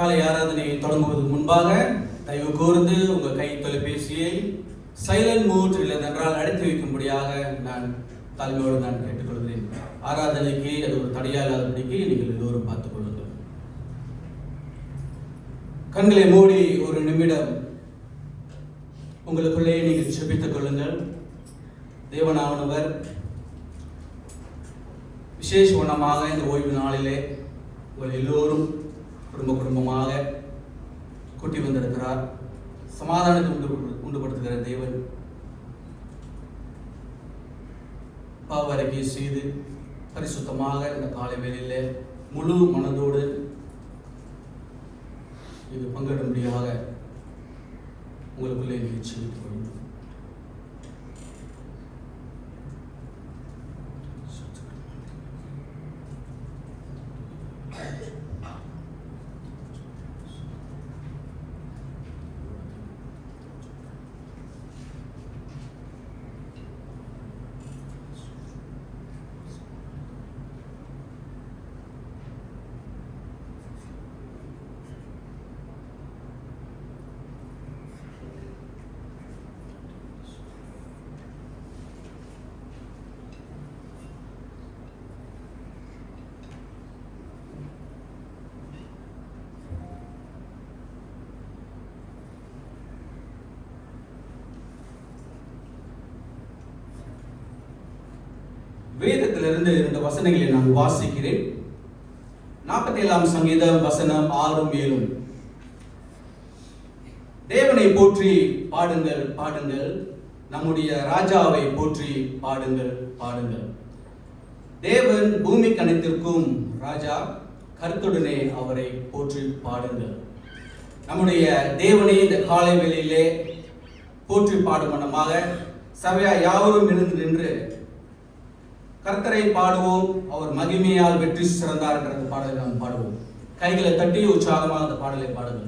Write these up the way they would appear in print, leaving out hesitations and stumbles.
காலை ஆராதனையை தொடங்குவதற்கு முன்பாக தயவு கூர்ந்து உங்கள் கை தொலைபேசியை சைலண்ட் மூட் இல்லதென்றால் அடைத்து வைக்கும்படியாக நான் தாழ்மையோடு நான் கேட்டுக்கொள்கிறேன். ஆராதனைக்கு அது ஒரு தடையாளாதபடிக்கு நீங்கள் எல்லோரும் பார்த்துக் கொள்ளுங்கள். கண்களை மூடி ஒரு நிமிடம் உங்களுக்குள்ளே நீங்கள் செபித்துக் கொள்ளுங்கள். தேவனானவர் விசேஷ வண்ணமாக இந்த ஓய்வு நாளிலே உங்கள் எல்லோரும் குடும்பமாக கூட்டி வந்திருக்கிறார். சமாதானத்தை உண்டுபடுத்துகிற தேவன் பாவ அறிக்கை செய்து பரிசுத்தமாக இந்த காலை வேளையிலே முழு மனதோடு இது பங்கிடும்படியாக உங்களுக்குள்ளே நிகழ்ச்சித்துக் கொள்ளுங்கள். வேதத்திலிருந்து 2 வசனங்களை நான் வாசிக்கிறேன். 47ஆம் சங்கீதம் வசனம் 6-7. தேவனை போற்றி பாடுங்கள் பாடுங்கள், நம்முடைய ராஜாவை போற்றி பாடுங்கள் பாடுங்கள். தேவன் பூமி கணத்திற்கும் ராஜா, கருத்துடனே அவரை போற்றி பாடுங்கள். நம்முடைய தேவனை இந்த காலை வேளையிலே போற்றி பாடும் வண்ணமாக சபையா யாவரும் எழுந்து நின்று கர்த்தரை பாடுவோம், அவர் மகிமையால் வெற்றி சிறந்தார் என்ற பாடலை நாம் பாடுவோம். கைகளை தட்டி உற்சாகமாக அந்த பாடலை பாடுங்கள்.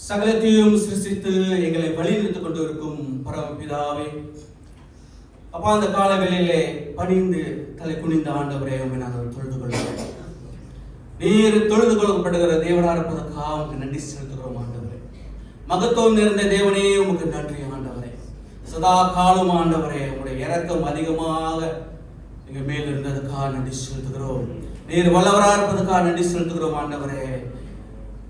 சகலத்தையும் சிருஷ்டித்து எங்களை வழிநடத்திக் கொண்டிருக்கும் பரமபிதாவே, அப்பா, அந்த கால வேளையிலே பணிந்து தலை குனிந்த ஆண்டவரே, உம்மை நாங்கள் தொழுது கொள்கிறோம். நீர் தொழுது கொள்ளப்படுகிற தேவனாக இருப்பதற்காக உமக்கு நன்றி செலுத்துகிறோம் ஆண்டவரே. மகத்துவம் நிறைந்த தேவனே, உமக்கு நன்றி ஆண்டவரே. சதா காலம் ஆண்டவரே, உங்களுடைய இரக்கம் அதிகமாக எங்கள் மேல் இருந்ததுக்காக நன்றி செலுத்துகிறோம். நீர் வல்லவராக இருப்பதற்காக நன்றி செலுத்துகிறோம் ஆண்டவரே.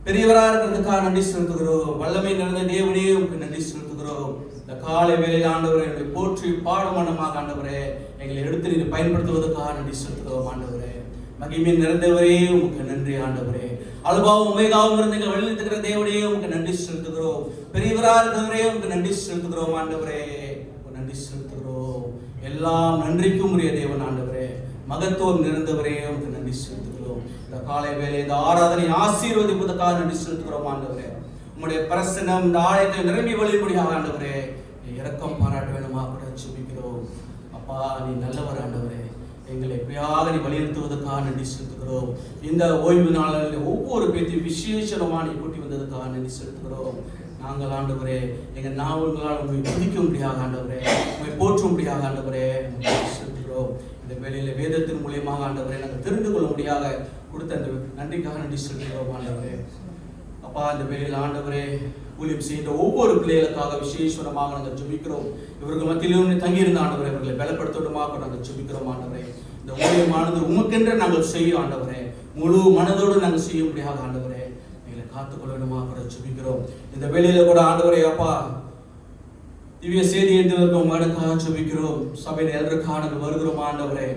பெரியவராக இருக்கிறதுக்காக நன்றி செலுத்துகிறோம். வல்லமை நிறைந்த தேவனே, உமக்கு நன்றி செலுத்துகிறோம். இந்த காலை வேளையில் ஆண்டவரே, எங்களை போற்றி பாடுமானமாக ஆண்டவரே, எங்களை எடுத்து நீர் பயன்படுத்துவதற்காக நன்றி செலுத்துகிறோம் ஆண்டவரே. மகிமை நிறைந்தவரே, உமக்கு நன்றி ஆண்டவரே. அல்பாவும் உமேகாவும் இருந்து எங்களை வழிநடத்துகிற தேவனே, உமக்கு நன்றி செலுத்துகிறோம். பெரியவராக இருக்கிறவரே, உமக்கு நன்றி செலுத்துகிறோம் ஆண்டவரே. நன்றி செலுத்துகிறோம். எல்லாம் நன்றிக்கும் உரிய தேவன் ஆண்டவரே. மகத்துவம் நிறைந்தவரே, உமக்கு நன்றி செலுத்துகிறோம். இந்த காலை வேளை இந்த ஆராதனை ஆசீர்வதிப்பதற்காக நன்றி செலுத்துகிறோம் ஆண்டவரே. உம்முடைய பிரசன்னம் இந்த ஆலயத்தை நிரம்பி வழிபடியாக ஆண்டவரே, இரக்கம் பாராட்ட வேணுமா கூட ஜெபிக்கிறோம். அப்பா, நீ நல்லவர் ஆண்டவரே. எங்களை எப்படியாக நீ வலியுறுத்துவதற்காக நன்றி செலுத்துகிறோம். இந்த ஓய்வு நாளில் ஒவ்வொரு பேத்தையும் விசேஷமாக நீ கூட்டி வந்ததுக்காக நன்றி செலுத்துகிறோம். நாங்கள் ஆண்டவரே, எங்கள் நாவல்களால் உண்மை துதிக்கும்படியாக ஆண்டவரே, உண்மை போற்றும்படியாக ஆண்டவரே செலுத்துகிறோம். இந்த வேளையில வேதத்தின் மூலியமாக ஆண்டவரே நாங்கள் தெரிந்து கொள்ளும்படியாக கொடுத்த அந்த நன்றிக்காக நன்றி செலுத்துகிறோம் ஆண்டவரே. அப்பா, இந்த வேளையில் ஆண்டவரே, ஊழியம் செய்த ஒவ்வொரு பிள்ளைகளுக்காக விசேஷமாக நாங்கள் ஜெபிக்கிறோம். இவர்கள் மத்தியிலும் தங்கியிருந்த ஆண்டவரே, இவர்களை பலப்படுத்துவதுமாக நாங்கள் ஜெபிக்கிறோம் ஆண்டவரே. இந்த ஊழியமானது உமக்கென்று நாங்கள் செய்யும் ஆண்டவரே, முழு மனதோடு நாங்கள் செய்யும்படியாக ஆண்டவரே எங்களை காத்துக்கொள்ளணுமாக ஜெபிக்கிறோம். இந்த வேளையில கூட ஆண்டவரே, அப்பா, திவ்ய செய்தி என்று உங்களுக்காக ஜெபிக்கிறோம். சபையில் எதற்காக நாங்கள் வருகிறோம் ஆண்டவரே.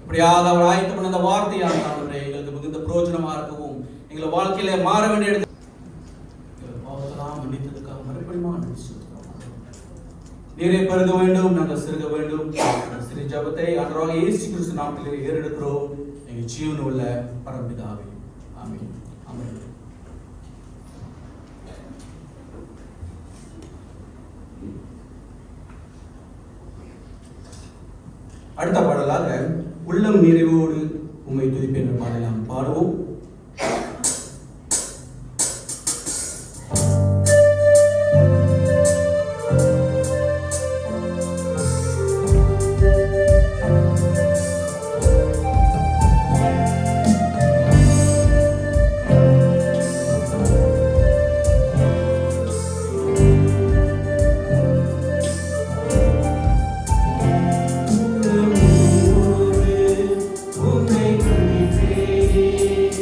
இப்படியாக அவர் ஆயத்தம் பண்ண அந்த வார்த்தையாக ஆண்டவரே எங்களுக்கு மிகுந்த பிரயோஜனமா இருக்கவும், எங்களை வாழ்க்கையில மாற வேண்டிய இடத்துல மன்னித்ததுக்காக மறுபடியும் நன்றி செலுத்துகிறோம். நீரே பருக வேண்டும், நாங்கள் சிறுக வேண்டும். சிறு ஜபத்தை ஆண்டவராக இயேசு கிறிஸ்து நாமத்திலே ஏறெடுக்கிறோம் எங்கள் ஜீவன் உள்ள பரம்பிதாவே. ஆமென். ஆமென். அடுத்த பாடலாக உள்ளம் நிறைவோடு உம்மை துதிப்பேன் என்ற பாடலை நாம் பாடுவோம். உம்மை துதிப்பேன்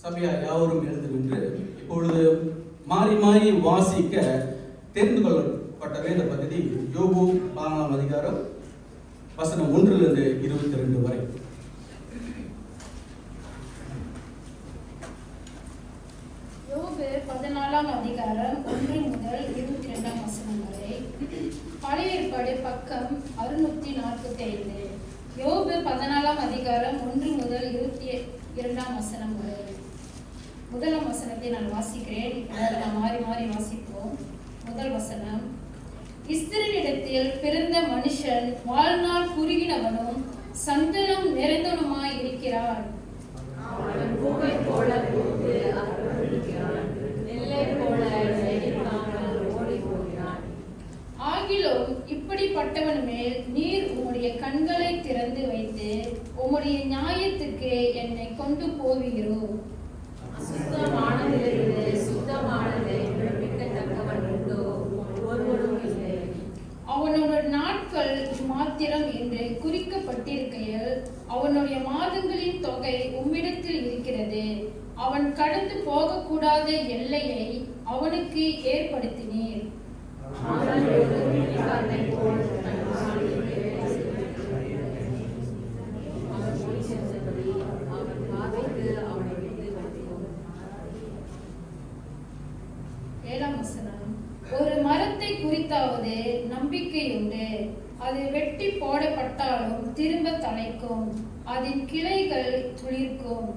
சபையார் யாவரும் எழுந்து நின்று இப்பொழுது மாறி மாறி வாசிக்க தெரிந்து கொள்ளப்பட்ட வேத பகுதி யோபு 4ஆம் அதிகாரம் வசனம் 1 இருந்து 22 வரை. யோபு 14ஆம் அதிகாரம் 1 முதல் 22ஆம் வசனம் வரை. பழைய ஏற்பாடு பக்கம் 645. யோபு 14ஆம் அதிகாரம் 1 முதல் 22ஆம் வசனம் வரை. முதலாம் வசனத்தை நான் வாசிக்கிறேன். நாம் மாறி மாறி வாசிப்போம். முதல் வசனம். இஸ்ரவேலிடத்தில் பிறந்த மனுஷன் வாழ்நாள் குறுகினவனும் சஞ்சலம் நிறைந்தவனுமாய் இருக்கிறான். அவன் பூவை போல பூத்து அறுபடுகிறான், நெல்லை போல செழிக்காமல் ஓடி போகிறான். ஆகிலும் இப்படிப்பட்டவன் மேல் நீர் உம்முடைய கண்களை திறந்து வைத்து உம்முடைய நியாயத்துக்கு என்னை கொண்டு போவீரோ? அசுத்தமானதிலிருந்து சுத்தமானதை விடுவிக்கத்தக்கவன் உண்டோ? ஒருவரும் இல்லை. அவனோட நாட்கள் மாத்திரம் என்று குறிக்கப்பட்டிருக்கையில் அவனுடைய மாதங்களின் தொகை உம்மிடத்தில் இருக்கிறது. அவன் கடந்து போகக்கூடாத எல்லையை அவனுக்கு ஏற்படுத்தினீர். அவன் ஒரு பிடிக்காரனைப் போல் தன் காரியத்தை வேலை செய்கிறான். அவன் போய் சென்றபடி அவன் பார்வைக்கு அவனை விட்டு வைத்தோம். 7ஆம் வசனம். ஒரு மரத்தை குறித்தாவது நம்பிக்கையுண்டு. அது வெட்டி போடப்பட்டாலும் திரும்ப தழைக்கும், அதன் கிளைகள் துளிர்க்கும்.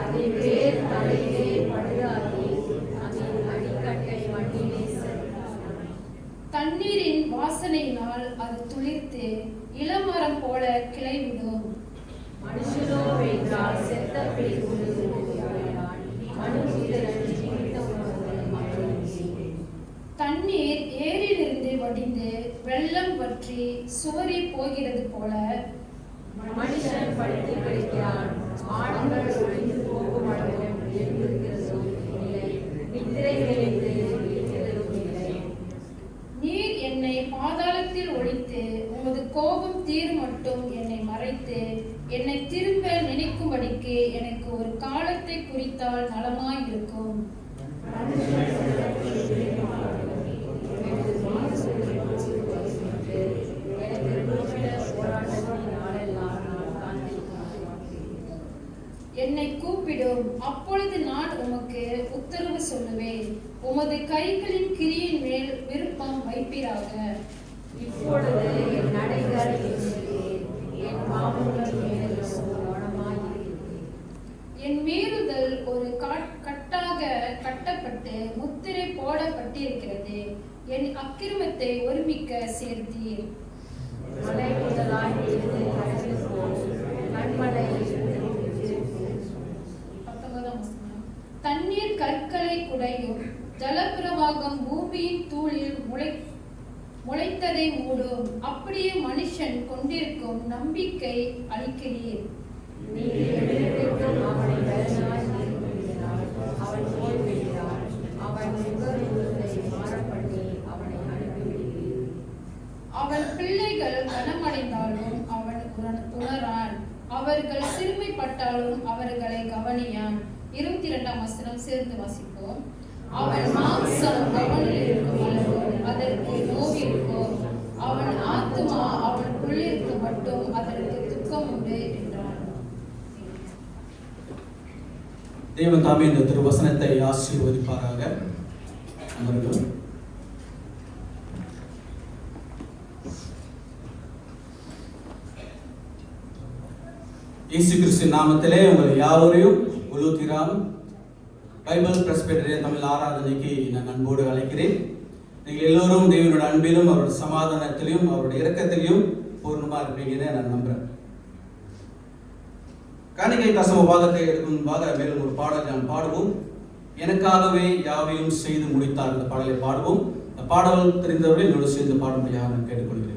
அதன் வேர் தலையிலே படுகாது, அதன் அடிக்கட்டை மண்ணிலே செல்லும். தண்ணீரின் வாசனையினால் அது துளிர்த்து இளமரம் போல கிளைவிடும். மனுஷனோ வென்றால் செத்த பிடித்து மனுஷன் ஜீவித்த உணவு மகிழ்ச்சி. தண்ணீர் ஏரியிலிருந்து வடிந்து வெள்ளம் வற்றி சுவரி போகிறது போல மனுஷன் படுத்து கிடக்கிறான். ஆடுகள் ஒளிந்து போகும் அளவும் எழுந்திருக்கிறதும் இல்லை, நித்திரை விளைந்து விழிக்கிறதும் இல்லை. நீர் என்னை பாதாளத்தில் ஒழித்து உமது கோபம் தீர் மட்டும் என்னை மறைத்து என்னை திரும்ப நினைக்கும்படிக்கு எனக்கு ஒரு காலத்தை குறித்தால் நலமாயிருக்கும். என்னை கூப்பிடும், அப்பொழுது நான் உமக்கு உத்தரவு சொல்லுவேன். உமது கைகளின் கிரியின் மேல் விருப்பம் வைப்பீராக. இப்பொழுது என் நடைகள் என் பாவங்கள் மேலும் கவனமாயிருக்கிறேன். என் மீறுதல் ஒரு கட்டாக கட்டப்பட்டு முத்திரை போடப்பட்டிருக்கிறது. என் அக்கிரமத்தை ஒருமிக்க சேர்த்தீர். மலை முதலாய் இருந்து கடலில் போம், கண்மலை 19ஆம் வசனம். தண்ணீர் கற்களை குடையும், ஜலப்பிரவாகம் பூமியின் தூளில் முளைத்ததை மூடும். அப்படியே மனுஷன் கொண்டிருக்கும் நம்பிக்கை அளிக்கிறீர். நீ எழுந்திருக்கும் அவனை பலனாய் நிறுத்துகிறார். அவன் போய்விடுகிறார். அவன் முகத்தை மாறப்பண்ணி அவனை அனுப்பிவிடுகிறீர். அவன் பிள்ளைகள் கனமடைந்தாலும் அவன் உணரான். அவர்கள் சிறுமைப்பட்டாலும் அவர்களை கவனியான். 22ஆம் வசனம் சேர்ந்து வாசிப்போம். அவன் மாம்சம் கவனில் இருக்கும் அளவு அதற்கு நோவிருக்கும். அவன் ஆத்துமா அவனுக்குள்ளிருக்கு மட்டும் அதற்கு துக்கம் உண்டு என்றான். தேவன் தாமே இந்த திருவசனத்தை ஆசீர்வதிப்பாராக. அமருங்கள். இயேசு கிறிஸ்து நாமத்திலே உங்கள் யாவரையும் உலூத்திராம் பைபிள் பிரஸ்பிட்டரியன் தமிழ் ஆராதனைக்கு நான் அன்போடு அழைக்கிறேன். நீங்கள் எல்லோரும் தேவனோட அன்பிலும் அவருடைய சமாதானத்திலையும் அவருடைய இரக்கத்திலையும் பூர்ணமாக இருப்பீங்கன்னு நான் நம்புறேன். காணிக்கை தசம பாகத்தை எடுக்கும் முன்பாக மேலும் ஒரு பாடல் நாம் பாடுவோம். எனக்காகவே யாவையும் செய்து முடித்தார். இந்த பாடலை பாடுவோம். இந்த பாடல் தெரிந்தவர்கள் என்னோடு சேர்ந்து பாடும்படியாக நான் கேட்டுக்கொள்கிறேன்.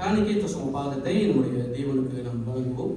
காணிக்கை தசம பாகத்தை நம்முடைய தேவனுக்கு நாம் வழங்குவோம்.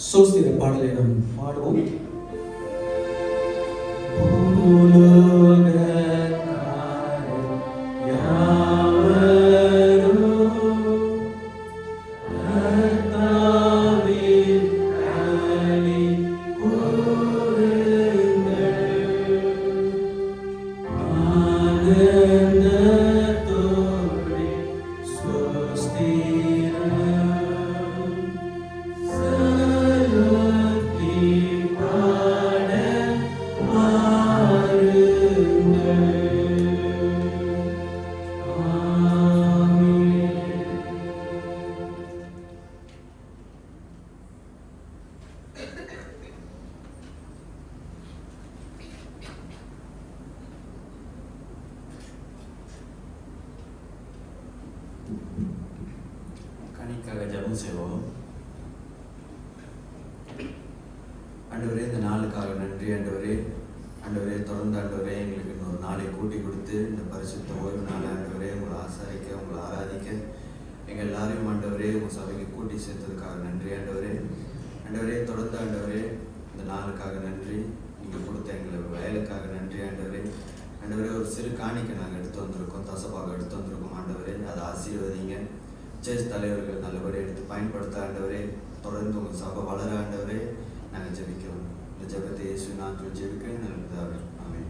சோஸ்திர பாடலை நாம் பாடுவோம். கணிக்காக ஜெபம் செய்வோம். ஆண்டவரே, இந்த நாளுக்காக நன்றி ஆண்டவரே. ஆண்டவரே, தொடர்ந்து ஆண்டவரே எங்களுக்கு இன்னொரு நாளை கூட்டி கொடுத்து இந்த பரிசுத்த ஓய்வு நாள் ஆண்டவரே உங்களை ஆசாரிக்க, உங்களை ஆராதிக்க எங்கள் எல்லாரையும் ஆண்டவரே உங்கள் சபைக்கு கூட்டி சேர்த்ததுக்காக நன்றி ஆண்டவரே. ஆண்டவரே, தொடர்ந்து ஆண்டவரே இந்த நாளுக்காக நன்றி. நீங்கள் கொடுத்த எங்களுக்கு வயலுக்காக நன்றி ஆண்டவரே. ஆண்டவரே, ஒரு சிறு காணிக்கை நாங்கள் எடுத்து வந்திருக்கோம், தசபாக எடுத்து வந்திருக்கோம் ஆண்டவரே. அதை ஆசீர்வதிங்க. சேர்ச் தலைவர்கள் நல்லபடி எடுத்து பயன்படுத்த ஆண்டவரே. தொடர்ந்து உங்கள் சபை வளர ஆண்டவரே நாங்கள் ஜெபிக்கிறோம். இந்த ஜெபத்தை இயேசு நாமத்தில் ஜெபிக்கிறேன் நல்ல பிதாவே. ஆமென்.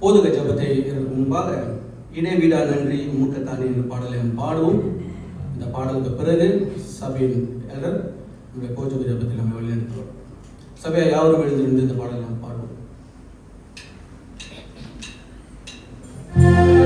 போதக ஜெபத்தை முன்பாக இணைவிடா நன்றி உமக்குத்தானே என்ற பாடலை நாம் பாடுவோம். இந்த பாடலுக்கு பிறகு சபையின் எல்லர் நம்முடைய போதக ஜெபத்தில் நம்ம வெளியெடுக்கிறோம். சபையை யாவரும் எழுந்திருந்து இந்த பாடலை நாம் பாடுவோம். Thank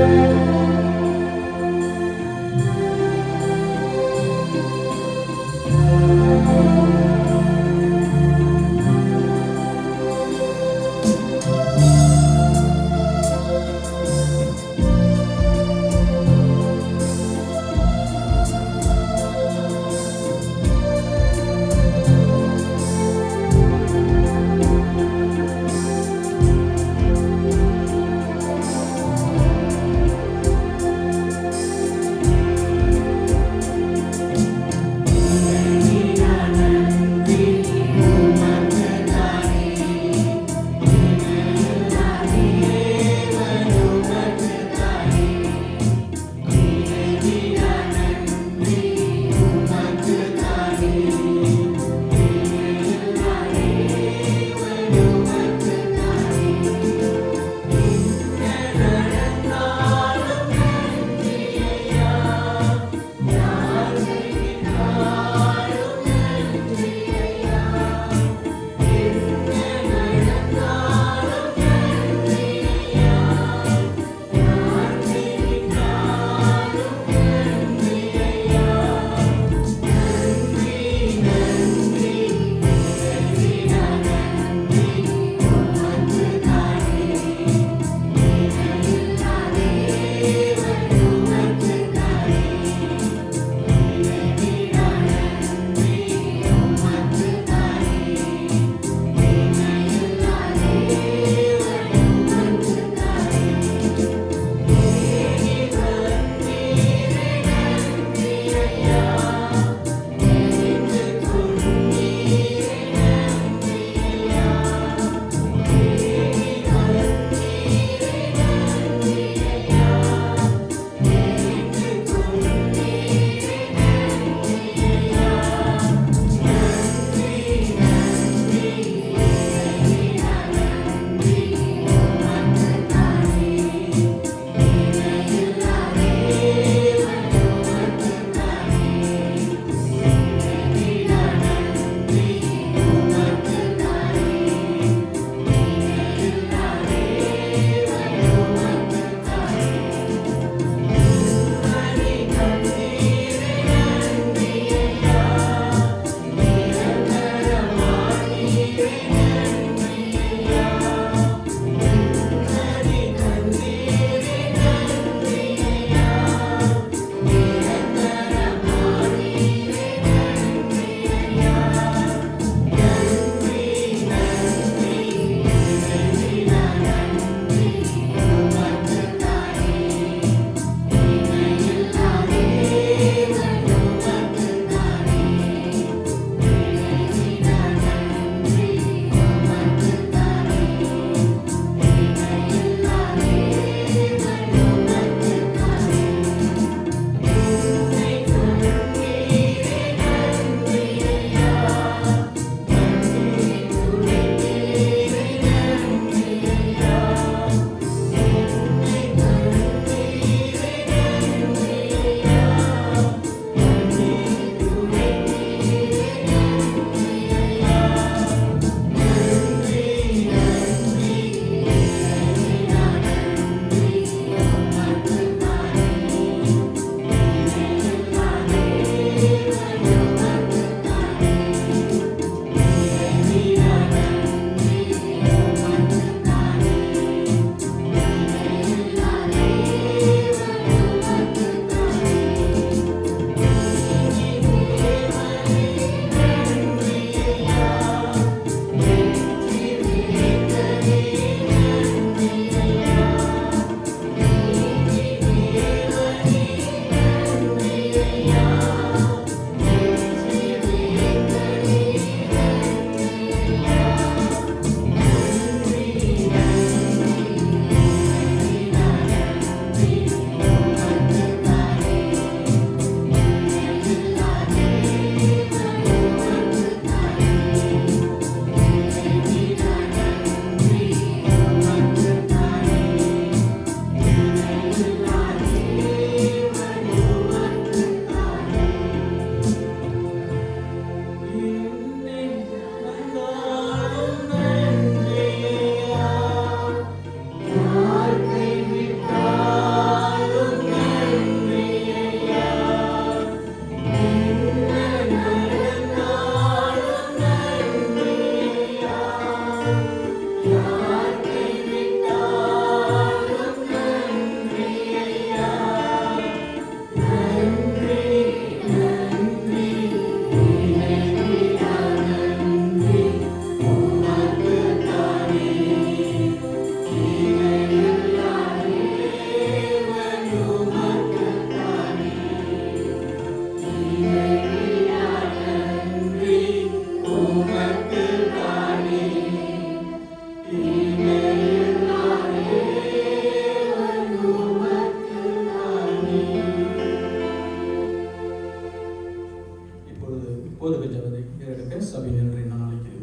இப்போது ஜபத்தை எடுக்க சபை நின்று நான் அழைக்கிறேன்.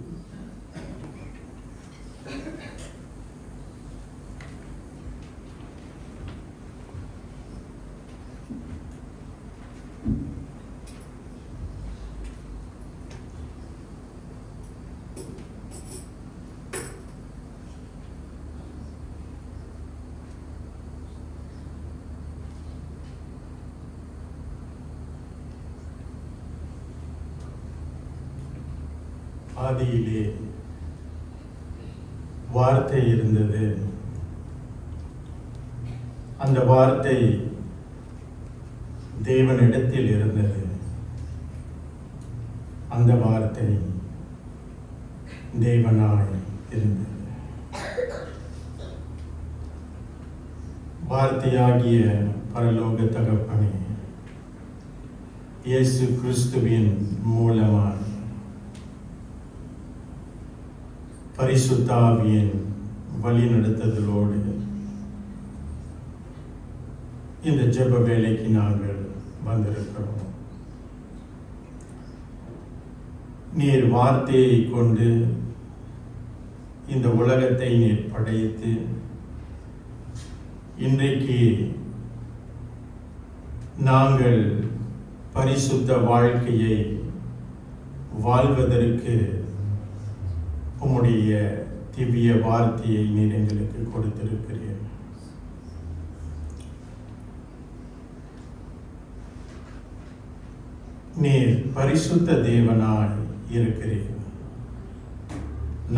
ஆதியிலே வார்த்தை இருந்தது. அந்த வார்த்தை தேவனிடத்தில் இருந்தது. அந்த வார்த்தை தேவனாய் இருந்தது. வார்த்தையாகிய பரலோக தகப்பனே, இயேசு கிறிஸ்துவின் மூலமாய் பரிசுத்த ஆவியின் வழி நடத்துதலோடு இந்த ஜெப வேலைக்கு நாங்கள் வந்திருக்கிறோம். நீர் வார்த்தையை கொண்டு இந்த உலகத்தை நீர் படைத்து இன்றைக்கு நாங்கள் பரிசுத்த வாழ்க்கையை வாழ்வதற்கு உம்முடைய திவ்ய வார்த்தையை நீர் எங்களுக்கு கொடுத்திருக்கிறீர். நீர் பரிசுத்த தேவனாய் இருக்கிறீர்.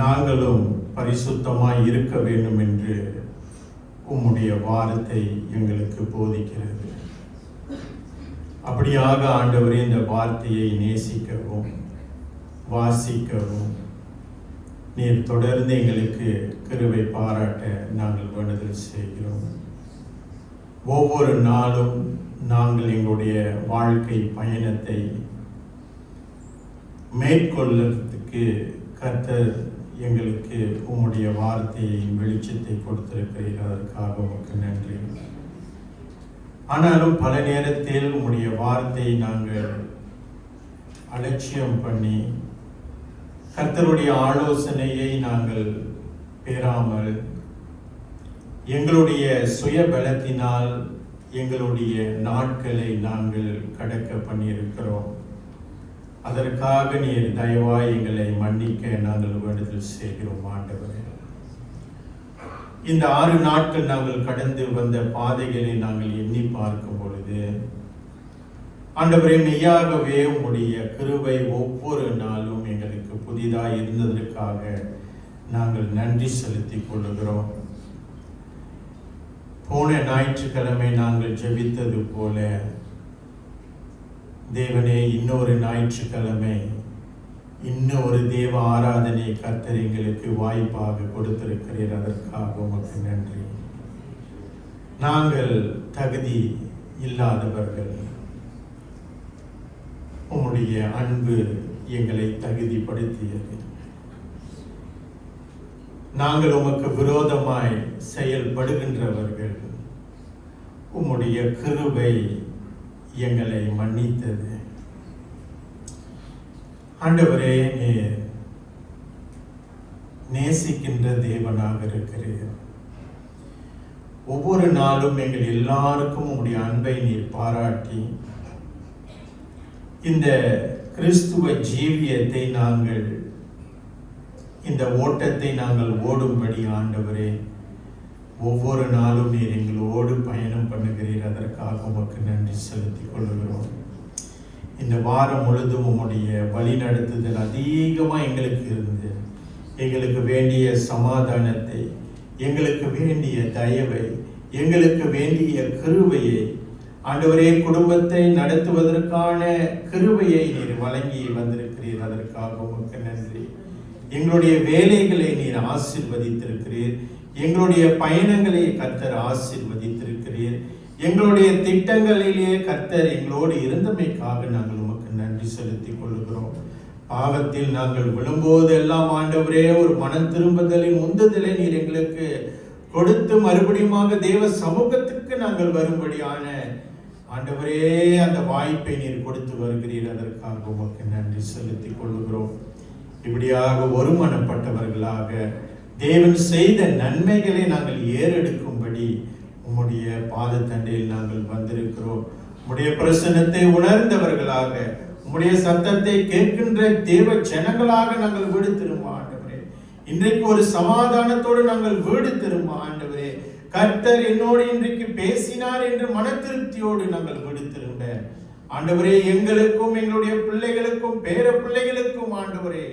நாங்களும் பரிசுத்தமாய் இருக்க வேண்டும் என்று உம்முடைய வார்த்தை எங்களுக்கு போதிக்கிறது. அப்படியாக ஆண்டவரே, இந்த வார்த்தையை நேசிக்கவும் வாசிக்கவும் நீர் தொடர்ந்து எங்களுக்கு கிருபை பாராட்ட நாங்கள் வேண்டுதல் செய்கிறோம். ஒவ்வொரு நாளும் நாங்கள் எங்களுடைய வாழ்க்கை பயணத்தை மேற்கொள்ளுறதுக்கு கர்த்தர் எங்களுக்கு உம்முடைய வார்த்தையின் வெளிச்சத்தை கொடுத்திருக்கிறீர். அதற்காக உமக்கு நன்றி. ஆனாலும் பல நேரத்தில் உம்முடைய வார்த்தையை நாங்கள் அலட்சியம் பண்ணி கர்த்தருடைய ஆலோசனையை நாங்கள் பெறாமல் எங்களுடைய சுய பலத்தினால் எங்களுடைய நாட்களை நாங்கள் கடக்க பண்ணியிருக்கிறோம். அதற்காக நீர் தயவாய் எங்களை மன்னிக்க நாங்கள் வேண்டுதல் செய்கிறோம். ஆண்டவரே, இந்த 6 நாட்கள் நாங்கள் கடந்து வந்த பாதைகளை நாங்கள் எண்ணி பார்க்கும் பொழுது ஆண்டவரே, மெய்யாகவே உம்முடைய கிருபை ஒவ்வொரு நாளும் எங்களுக்கு புதிதாக இருந்ததற்காக நாங்கள் நன்றி செலுத்திக் கொள்ளுகிறோம். போன ஞாயிற்றுக்கிழமை நாங்கள் ஜெபித்தது போல தேவனே, இன்னொரு ஞாயிற்றுக்கிழமை இன்னொரு தேவ ஆராதனை கர்த்தர் எங்களுக்கு வாய்ப்பாக கொடுத்திருக்கிறீர். அதற்காக உமக்கு நன்றி. நாங்கள் தகுதி இல்லாதவர்கள், உம்முடைய அன்பு எங்களை தகுதிப்படுத்தியது. நாங்கள் உமக்கு விரோதமாய் செயல்படுகின்றவர்கள், உம்முடைய கிருபை எங்களை மன்னித்தது. ஆண்டவரே, நீர் நேசிக்கின்ற தேவனாக இருக்கிறீர். ஒவ்வொரு நாளும் எங்கள் எல்லாருக்கும் உம்முடைய அன்பை நீர் பாராட்டி இந்த கிறிஸ்துவ ஜீவியத்தை நாங்கள், இந்த ஓட்டத்தை நாங்கள் ஓடும்படி ஆண்டவரே, ஒவ்வொரு நாளும் நீர் எங்களோடு பயணம் பண்ணுகிறீர். அதற்காக உமக்கு நன்றி செலுத்திக் கொள்கிறோம். இந்த வாரம் முழுதும் உம்முடைய வழி நடத்துதல் அதிகமாக எங்களுக்கு இருந்து எங்களுக்கு வேண்டிய சமாதானத்தை, எங்களுக்கு வேண்டிய தயவை, எங்களுக்கு வேண்டிய கிருபையை, ஆண்டவரே குடும்பத்தை நடத்துவதற்கான கிருபையை நீர் வழங்கி வந்திருக்கிறீர். அதற்காக உமக்கு நன்றி. எங்களுடைய வேலைகளை நீர் ஆசீர்வதித்திருக்கிறீர். எங்களுடைய பயணங்களை கர்த்தர் ஆசீர்வதித்திருக்கிறீர். எங்களுடைய திட்டங்களிலே கர்த்தர் எங்களோடு இருந்தமைக்காக நாங்கள் உமக்கு நன்றி செலுத்திக் கொள்கிறோம். பாவத்தில் நாங்கள் விழும்போது எல்லாம் ஆண்டவரே ஒரு மனம் திரும்புதலின் உந்துதலை நீர் எங்களுக்கு கொடுத்து மறுபடியும் தேவ சமூகத்துக்கு நாங்கள் வரும்படியான ஆண்டவரே அந்த வாய்ப்பை நீர் கொடுத்து வருகிறீர். அதற்காக உமக்கு நன்றி செலுத்திக் கொள்கிறோம். இப்படியாக ஒருமனப்பட்டவர்களாக தேவன் செய்த நன்மைகளை நாங்கள் ஏறெடுக்கும்படி உம்முடைய பாதத்தண்டையில் நாங்கள் வந்திருக்கிறோம். உம்முடைய பிரசன்னத்தை உணர்ந்தவர்களாக, உம்முடைய சத்தத்தை கேட்கின்ற தேவ ஜனங்களாக நாங்கள் வீடு திரும்ப ஆண்டவரே. இன்றைக்கு ஒரு சமாதானத்தோடு நாங்கள் வீடு திரும்ப ஆண்டவரே. கர்த்தர் என்னோடு இன்றைக்கு பேசினார் என்று மன திருப்தியோடு நாங்கள் வீடு திரும்ப ஆண்டவரே, எங்களுக்கும் எங்களுடைய பிள்ளைகளுக்கும் பேர பிள்ளைகளுக்கும் ஆண்டவரே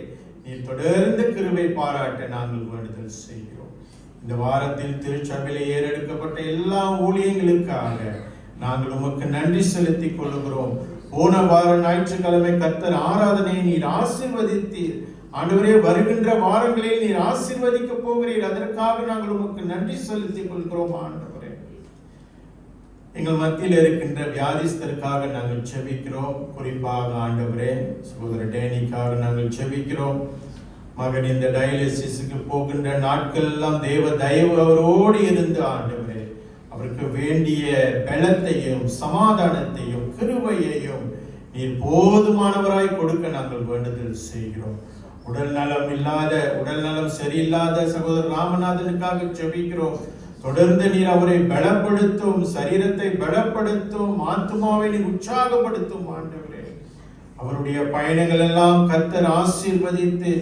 நீர் தொடர்ந்து கிருபை பாராட்ட நாங்கள் வேண்டுதல் செய்கிறோம். இந்த வாரத்தில் திருச்சபையிலே ஏறெடுக்கப்பட்ட எல்லா ஊழியங்களுக்காக நாங்கள் உமக்கு நன்றி செலுத்திக் கொள்கிறோம். போன வார ஞாயிற்றுக்கிழமை கர்த்தர் ஆராதனையை நீர் ஆசீர்வதித்தீர் ஆண்டவரே. வருகின்ற வாரங்களில் நீர் ஆசீர்வதிக்க போகிறீர். அதற்காக நாங்கள் உமக்கு நன்றி செலுத்திக் கொள்கிறோம் ஆண்டவரே. எங்கள் மத்தியில் இருக்கின்ற வியாதிஸ்தருக்காக நாங்கள் செபிக்கிறோம். குறிப்பாக ஆண்டவரே சகோதரர் டேனிக்காக நாங்கள் செபிக்கிறோம். மகன் இந்த டயாலிசிஸுக்கு போகின்ற நாட்கள் எல்லாம் தேவ தயவு அவரோடு இருந்து ஆண்டவரே அவருக்கு வேண்டிய பலத்தையும் சமாதானத்தையும் கிருபையையும் நீர் போதுமானவராய் கொடுக்க நாங்கள் வேண்டுதல் செய்கிறோம். உடல் நலம் சரியில்லாத சகோதரர் ராமநாதனுக்காக செபிக்கிறோம். தொடர்ந்து நீர் அவரை பலப்படுத்தும், சரீரத்தை பலப்படுத்தும், ஆத்துமாவை நீர் உற்சாகப்படுத்தும் ஆண்டவரே. அவருடைய பயணங்கள் எல்லாம் கர்த்தர் ஆசீர்வதித்து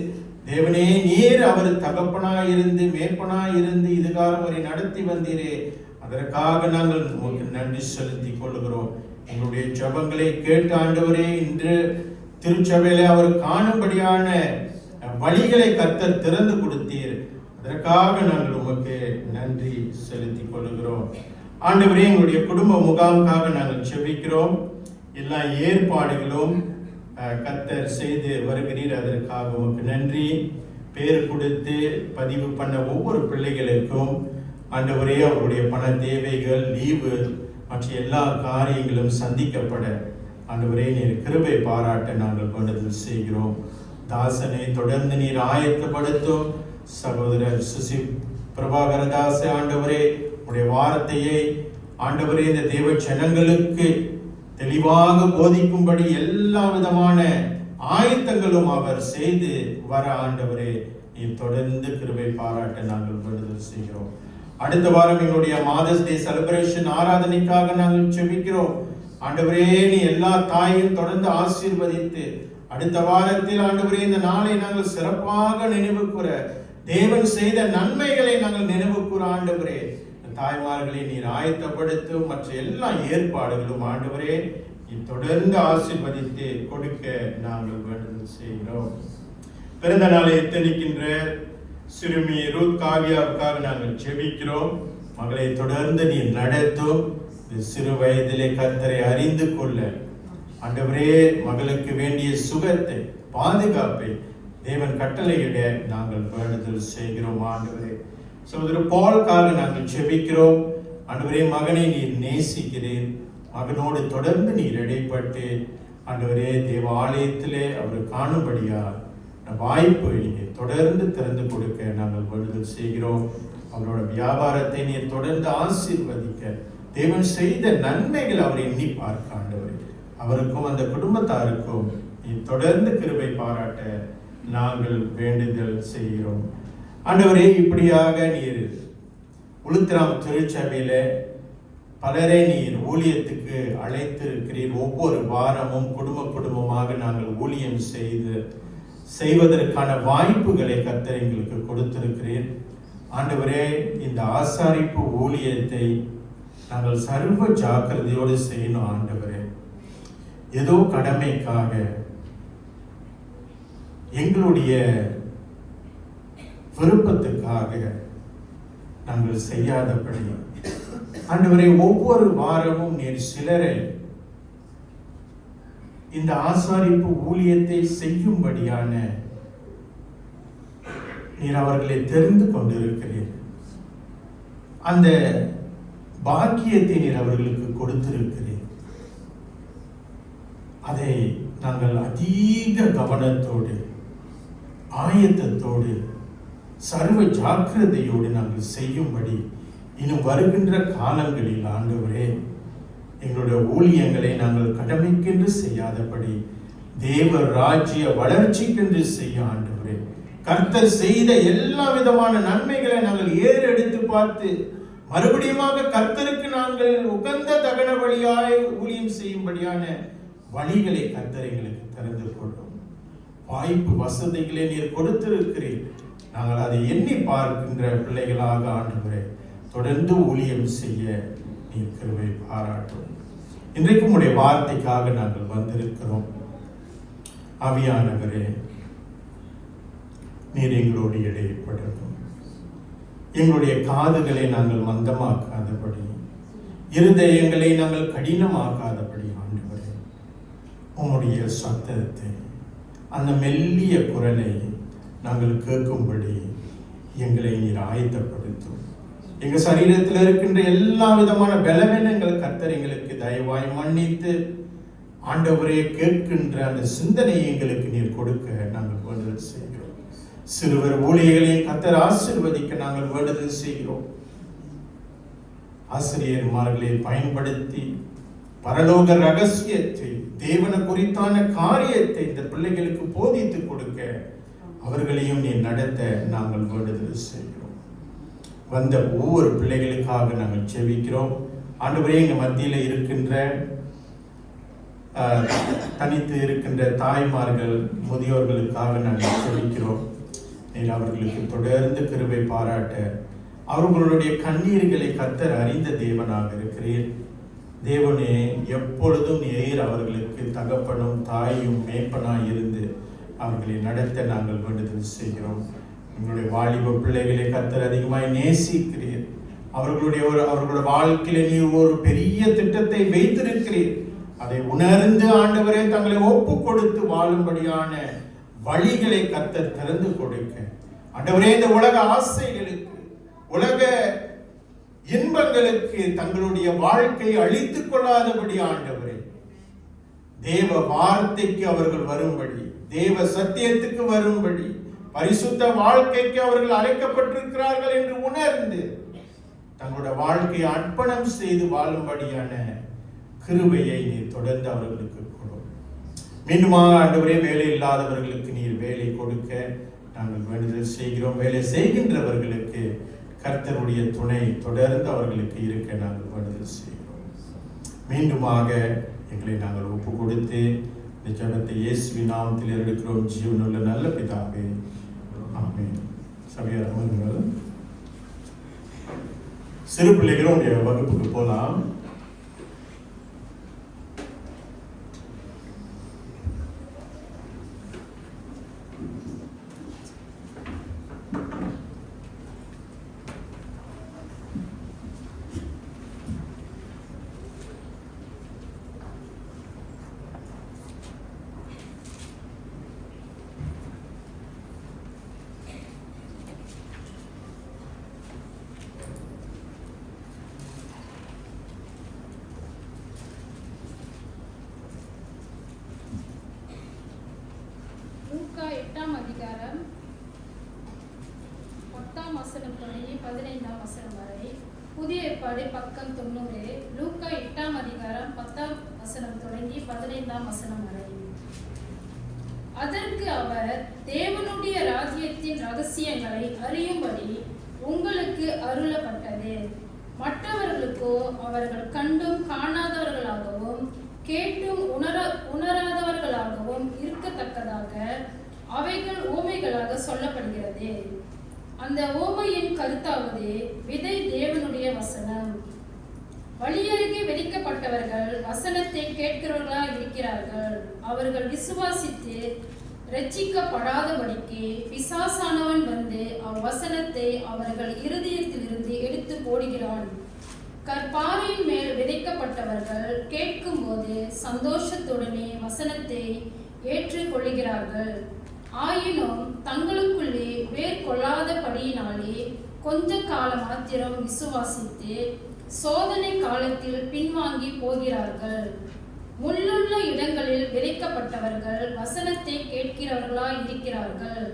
தேவனே நீர் அவர் தகப்பனாயிருந்து மேய்ப்பனாயிருந்து இதுகாரம் அவரை நடத்தி வந்தீரே. அதற்காக நாங்கள் உங்களுக்கு நன்றி செலுத்திக் கொள்கிறோம். எங்களுடைய ஜெபங்களை கேட்டு ஆண்டவரே இன்று திருச்சபையிலே அவர் காணும்படியான வழிகளை கர்த்தர் திறந்து கொடுத்தீர். அதற்காக நாங்கள் உமக்கு நன்றி செலுத்திக் கொள்கிறோம். ஆண்டவரே எங்களுடைய குடும்ப முகாமுக்காக நாங்கள் செபிக்கிறோம். எல்லா ஏற்பாடுகளும் கர்த்தர் செய்து வருகிறீர். அதற்காக உமக்கு நன்றி. பேர் கொடுத்து பதிவு பண்ண ஒவ்வொரு பிள்ளைகளுக்கும் ஆண்டவரே அவருடைய பண தேவைகள், லீவு மற்ற எல்லா காரியங்களும் சந்திக்கப்பட ஆண்டவரே நீர் கிருபை பாராட்ட நாங்கள் வேண்டுதல் செய்கிறோம். தாசனை தொடர்ந்து நீர் ஆயத்தப்படுத்தும். சகோதரர் சுசி பிரபாகரதாச ஆண்டவரே உடைய வார்த்தையை ஆண்டவரே இந்த தேவ ஜனங்களுக்கு தெளிவாக போதிக்கும்படி எல்லா விதமான ஆயத்தங்களும் அவர் செய்து வர ஆண்டவரே நீர் தொடர்ந்து கிருபை பாராட்ட நாங்கள் வேண்டுதல் செய்கிறோம். அடுத்த வாரம் எங்களுடைய மாதர்ஸ் டே செலிப்ரேஷன் ஆராதனைக்காக நாங்கள் செபிக்கிறோம். ஆண்டவரே நீ எல்லா தாயையும் தொடர்ந்து ஆசீர்வதித்து அடுத்த வாரத்தில் ஆண்டவரே இந்த நாளை நாங்கள் சிறப்பாக நினைவு கூற, தேவன் செய்த நன்மைகளை நாங்கள் நினைவு கூற ஆண்டவரே தாய்மார்களை நீர் ஆயத்தப்படுத்தும். மற்ற எல்லா ஏற்பாடுகளும் ஆண்டவரே நீ தொடர்ந்து ஆசீர்வதித்து கொடுக்க நாங்கள் வேண்டுதல் செய்கிறோம். பிறந்த நாளை எத்தனிக்கின்ற சிறுமி ரூத் காவியாவுக்காக நாங்கள் ஜெபிக்கிறோம். மகளை தொடர்ந்து நீர் நடத்தும். சிறு வயதிலே கர்த்தரை அறிந்து கொள்ள ஆண்டவரே மகளுக்கு வேண்டிய சுகத்தை, பாதுகாப்பை தேவன் கட்டளையிட நாங்கள் வேண்டுதல் செய்கிறோம் ஆண்டவரே. சகோதரர் பாலுக்காக நாங்கள் ஜெபிக்கிறோம். ஆண்டவரே மகனை நீர் நேசிக்கிறீர். மகனோடு தொடர்ந்து நீர் இடைப்பட்டு ஆண்டவரே தேவ ஆலயத்திலே அவர் காணும்படியா வாய்ப்பை நீர் தொடர்ந்து திறந்து கொடுக்க நாங்கள் வேண்டுதல் செய்கிறோம். அவரோட வியாபாரத்தை நீர் தொடர்ந்து ஆசீர்வதிக்க, தேவன் செய்த நன்மைகள் அவரை எண்ணி பார்க்க ஆண்டவரே அவருக்கும் அந்த குடும்பத்தாருக்கும் நீர் தொடர்ந்து கிருபை பாராட்ட நாங்கள் வேண்டுதல் செய்கிறோம். ஆண்டவரே இப்படியாக நீர் உளுத்திராம் திருச்சபையில பலரை நீர் ஊழியத்துக்கு அழைத்திருக்கிறீர். ஒவ்வொரு வாரமும் குடும்பமாக நாங்கள் ஊழியம் செய்வதற்கான வாய்ப்புகளை கர்த்தர் எங்களுக்கு கொடுத்திருக்கிறேன். ஆண்டவரே இந்த ஆசாரிப்பு ஊழியத்தை நாங்கள் சர்வ ஜாக்கிரதையோடு செய்யணும் ஆண்டவரே. ஏதோ கடமைக்காக எங்களுடைய விருப்பத்துக்காக நாங்கள் செய்யாதபடி ஆண்டவரே, ஒவ்வொரு வாரமும் நீர் சிலரை இந்த ஆசாரிப்பு ஊழியத்தை செய்யும்படியான நீர் அவர்களை தெரிந்து கொண்டிருக்கிறீர். அந்த பாக்கியத்தை நீர் அவர்களுக்கு கொடுத்திருக்கிறீர். அதை நாங்கள் அதிக கவனத்தோடு, ஆயத்தத்தோடு, சர்வ ஜாக்கிரதையோடு நாங்கள் செய்யும்படி இன்னும் வருகின்ற காலங்களில் ஆண்டவரே, எங்களுடைய ஊழியங்களை நாங்கள் கடமைக்கென்று செய்யாதபடி தேவ ராஜ்ய வளர்ச்சிக்கென்று செய்ய ஆண்டவரே, கர்த்தர் செய்த எல்லா விதமான நன்மைகளை நாங்கள் ஏறெடுத்து பார்த்து மறுபடியுமாக கர்த்தருக்கு நாங்கள் உகந்த தகன வழியாய் ஊழியம் செய்யும்படியான வழிகளை கர்த்தர் எங்களுக்கு திறந்து கொள்ளும். வாய்ப்பு வசதிகளை நீர் கொடுத்திருக்கிறீர். நாங்கள் அதை எண்ணி பார்க்கின்ற பிள்ளைகளாக ஆண்டவரே தொடர்ந்து ஊழியம் செய்ய நீர் கிருபை பாராட்டும். இன்றைக்கு உம்முடைய வார்த்தைக்காக நாங்கள் வந்திருக்கிறோம். ஆவியானவரே, நீர் எங்களோடு இடைப்படணும். எங்களுடைய காதுகளை நாங்கள் மந்தமாக்காதபடி, இருதயங்களை நாங்கள் கடினமாக்காதபடி ஆண்டவரே, உம்முடைய சத்தத்தை, அந்த மெல்லிய குரலை நாங்கள் கேட்கும்படி எங்களை நீர் ஆயத்தப்படுத்தும். எங்கள் சரீரத்தில் இருக்கின்ற எல்லா விதமான பலவீனங்கள் கர்த்தர் எங்களுக்கு தயவாய் மன்னித்து ஆண்டவரே கேட்கின்ற அந்த சிந்தனையை எங்களுக்கு நீர் கொடுக்க நாங்கள் வேண்டுதல் செய்கிறோம். சிறுவர் ஊழியர்களையும் கர்த்தர் ஆசீர்வதிக்க நாங்கள் வேண்டுதல் செய்கிறோம். ஆசிரியர்மார்களை பயன்படுத்தி பரலோக ரகசியத்தை, தேவனை குறித்தான காரியத்தை இந்த பிள்ளைகளுக்கு போதித்து கொடுக்க அவர்களையும் நீ நடத்த நாங்கள் வேண்டுதல் செய்கிறோம். வந்த ஒவ்வொரு பிள்ளைகளுக்காக நாங்கள் செபிக்கிறோம். ஆண்டவரே, எங்க மத்தியில் இருக்கின்ற தனித்து இருக்கின்ற தாய்மார்கள், முதியோர்களுக்காக நாங்கள் செபிக்கிறோம். நீர் அவர்களுக்கு தொடர்ந்து கிருபை பாராட்ட, அவர்களுடைய கண்ணீர்களை கர்த்தர் அறிந்த தேவனாக இருக்கிறீர். தேவனே, எப்பொழுதும் நீர் அவர்களுக்கு தகப்பனும் தாயும் மேய்ப்பனாய் இருந்து அவர்களை நடத்த நாங்கள் வேண்டுதல் செய்கிறோம். எங்களுடைய வாலிப பிள்ளைகளை கர்த்தர் அதிகமாய் நேசிக்கிறீர். அவர்களுடைய வாழ்க்கையில நீர் ஒரு பெரிய திட்டத்தை வைத்திருக்கிறீர். அதை உணர்ந்து ஆண்டவரே தங்களை ஒப்பு கொடுத்து வாழும்படியான வழிகளை கர்த்தர் திறந்து கொடுக்க ஆண்டவரே, இந்த உலக ஆசைகளுக்கு, உலக இன்பங்களுக்கு தங்களுடைய வாழ்க்கையை அழித்துக் கொள்ளாதபடி ஆண்டவரே, தேவ வார்த்தைக்கு அவர்கள் வரும்படி, தேவ சத்தியத்துக்கு வரும்படி, பரிசுத்த வாழ்க்கைக்கு அவர்கள் அழைக்கப்பட்டிருக்கிறார்கள் என்று உணர்ந்து தங்களுடைய வாழ்க்கையை அர்ப்பணம் செய்து வாழும்படியான கிருபையை நீர் தொடர்ந்து அவர்களுக்கு கொடும். மீண்டுமாக ஆண்டவரே, வேலை இல்லாதவர்களுக்கு நீர் வேலை கொடுக்க நாங்கள் வேண்டுதல் செய்கிறோம். வேலை செய்கின்றவர்களுக்கு கர்த்தருடைய துணை தொடர்ந்து அவர்களுக்கு இருக்க நாங்கள் வேண்டுதல் செய்கிறோம். மீண்டுமாக எங்களை நாங்கள் ஒப்பு கொடுத்து இந்த ஜெபத்தை இயேசுவின் நாமத்தில் எடுக்கிறோம். ஜீவனுள்ள நல்ல பிதாவே, ஆமென். சபையார் அமருங்கள். சிறு பிள்ளைகளும் வகுப்புக்கு போலாம். லூக்கா 8ஆம் அதிகாரம் 10ஆம் வசனம் தொடங்கி 15ஆம் வசனம் வரை. புதிய ஏற்பாடு பக்கம் 90. லூக்கா 8ஆம் அதிகாரம் 10ஆம் வசனம் தொடங்கி 15ஆம் வசனம் வரை. அதற்கு அவர், தேவனுடைய ராஜ்யத்தின் ரகசியங்களை அறியும்படி உங்களுக்கு அருளப்பட்டது. மற்றவர்களுக்கோ அவர்கள் கண்டும் காணாதவர்களாகவும் கேட்டும் உணராதவர்களாகவும் இருக்கத்தக்கதாக அவைகள் ஊமைகளாக சொல்லப்படுகிறது. அந்த ஊமையின் கருத்தாவது, விதை தேவனுடைய வசனம். வழியருகே விதிக்கப்பட்டவர்கள் வசனத்தை கேட்கிறவர்களாக இருக்கிறார்கள். அவர்கள் விசுவாசித்து இரட்சிக்கப்படாதபடிக்கு பிசாசானவன் வந்து அவ்வசனத்தை அவர்கள் இருதயத்திலிருந்து எடுத்து போடுகிறான். கற்பாறையின் மேல் விதைக்கப்பட்டவர்கள் கேட்கும்போது சந்தோஷத்துடனே வசனத்தை ஏற்றுக்கொள்கிறார்கள். ஆயினும் தங்களுக்குள்ளே வேர் கொள்ளாதபடியினாலே கொஞ்ச கால மாத்திரம் விசுவாசித்து சோதனை காலத்தில் பின்வாங்கி போகிறார்கள். முள்ளுள்ள இடங்களில் விதைக்கப்பட்டவர்கள் வசனத்தை கேட்கிறவர்களாய் இருக்கிறார்கள்.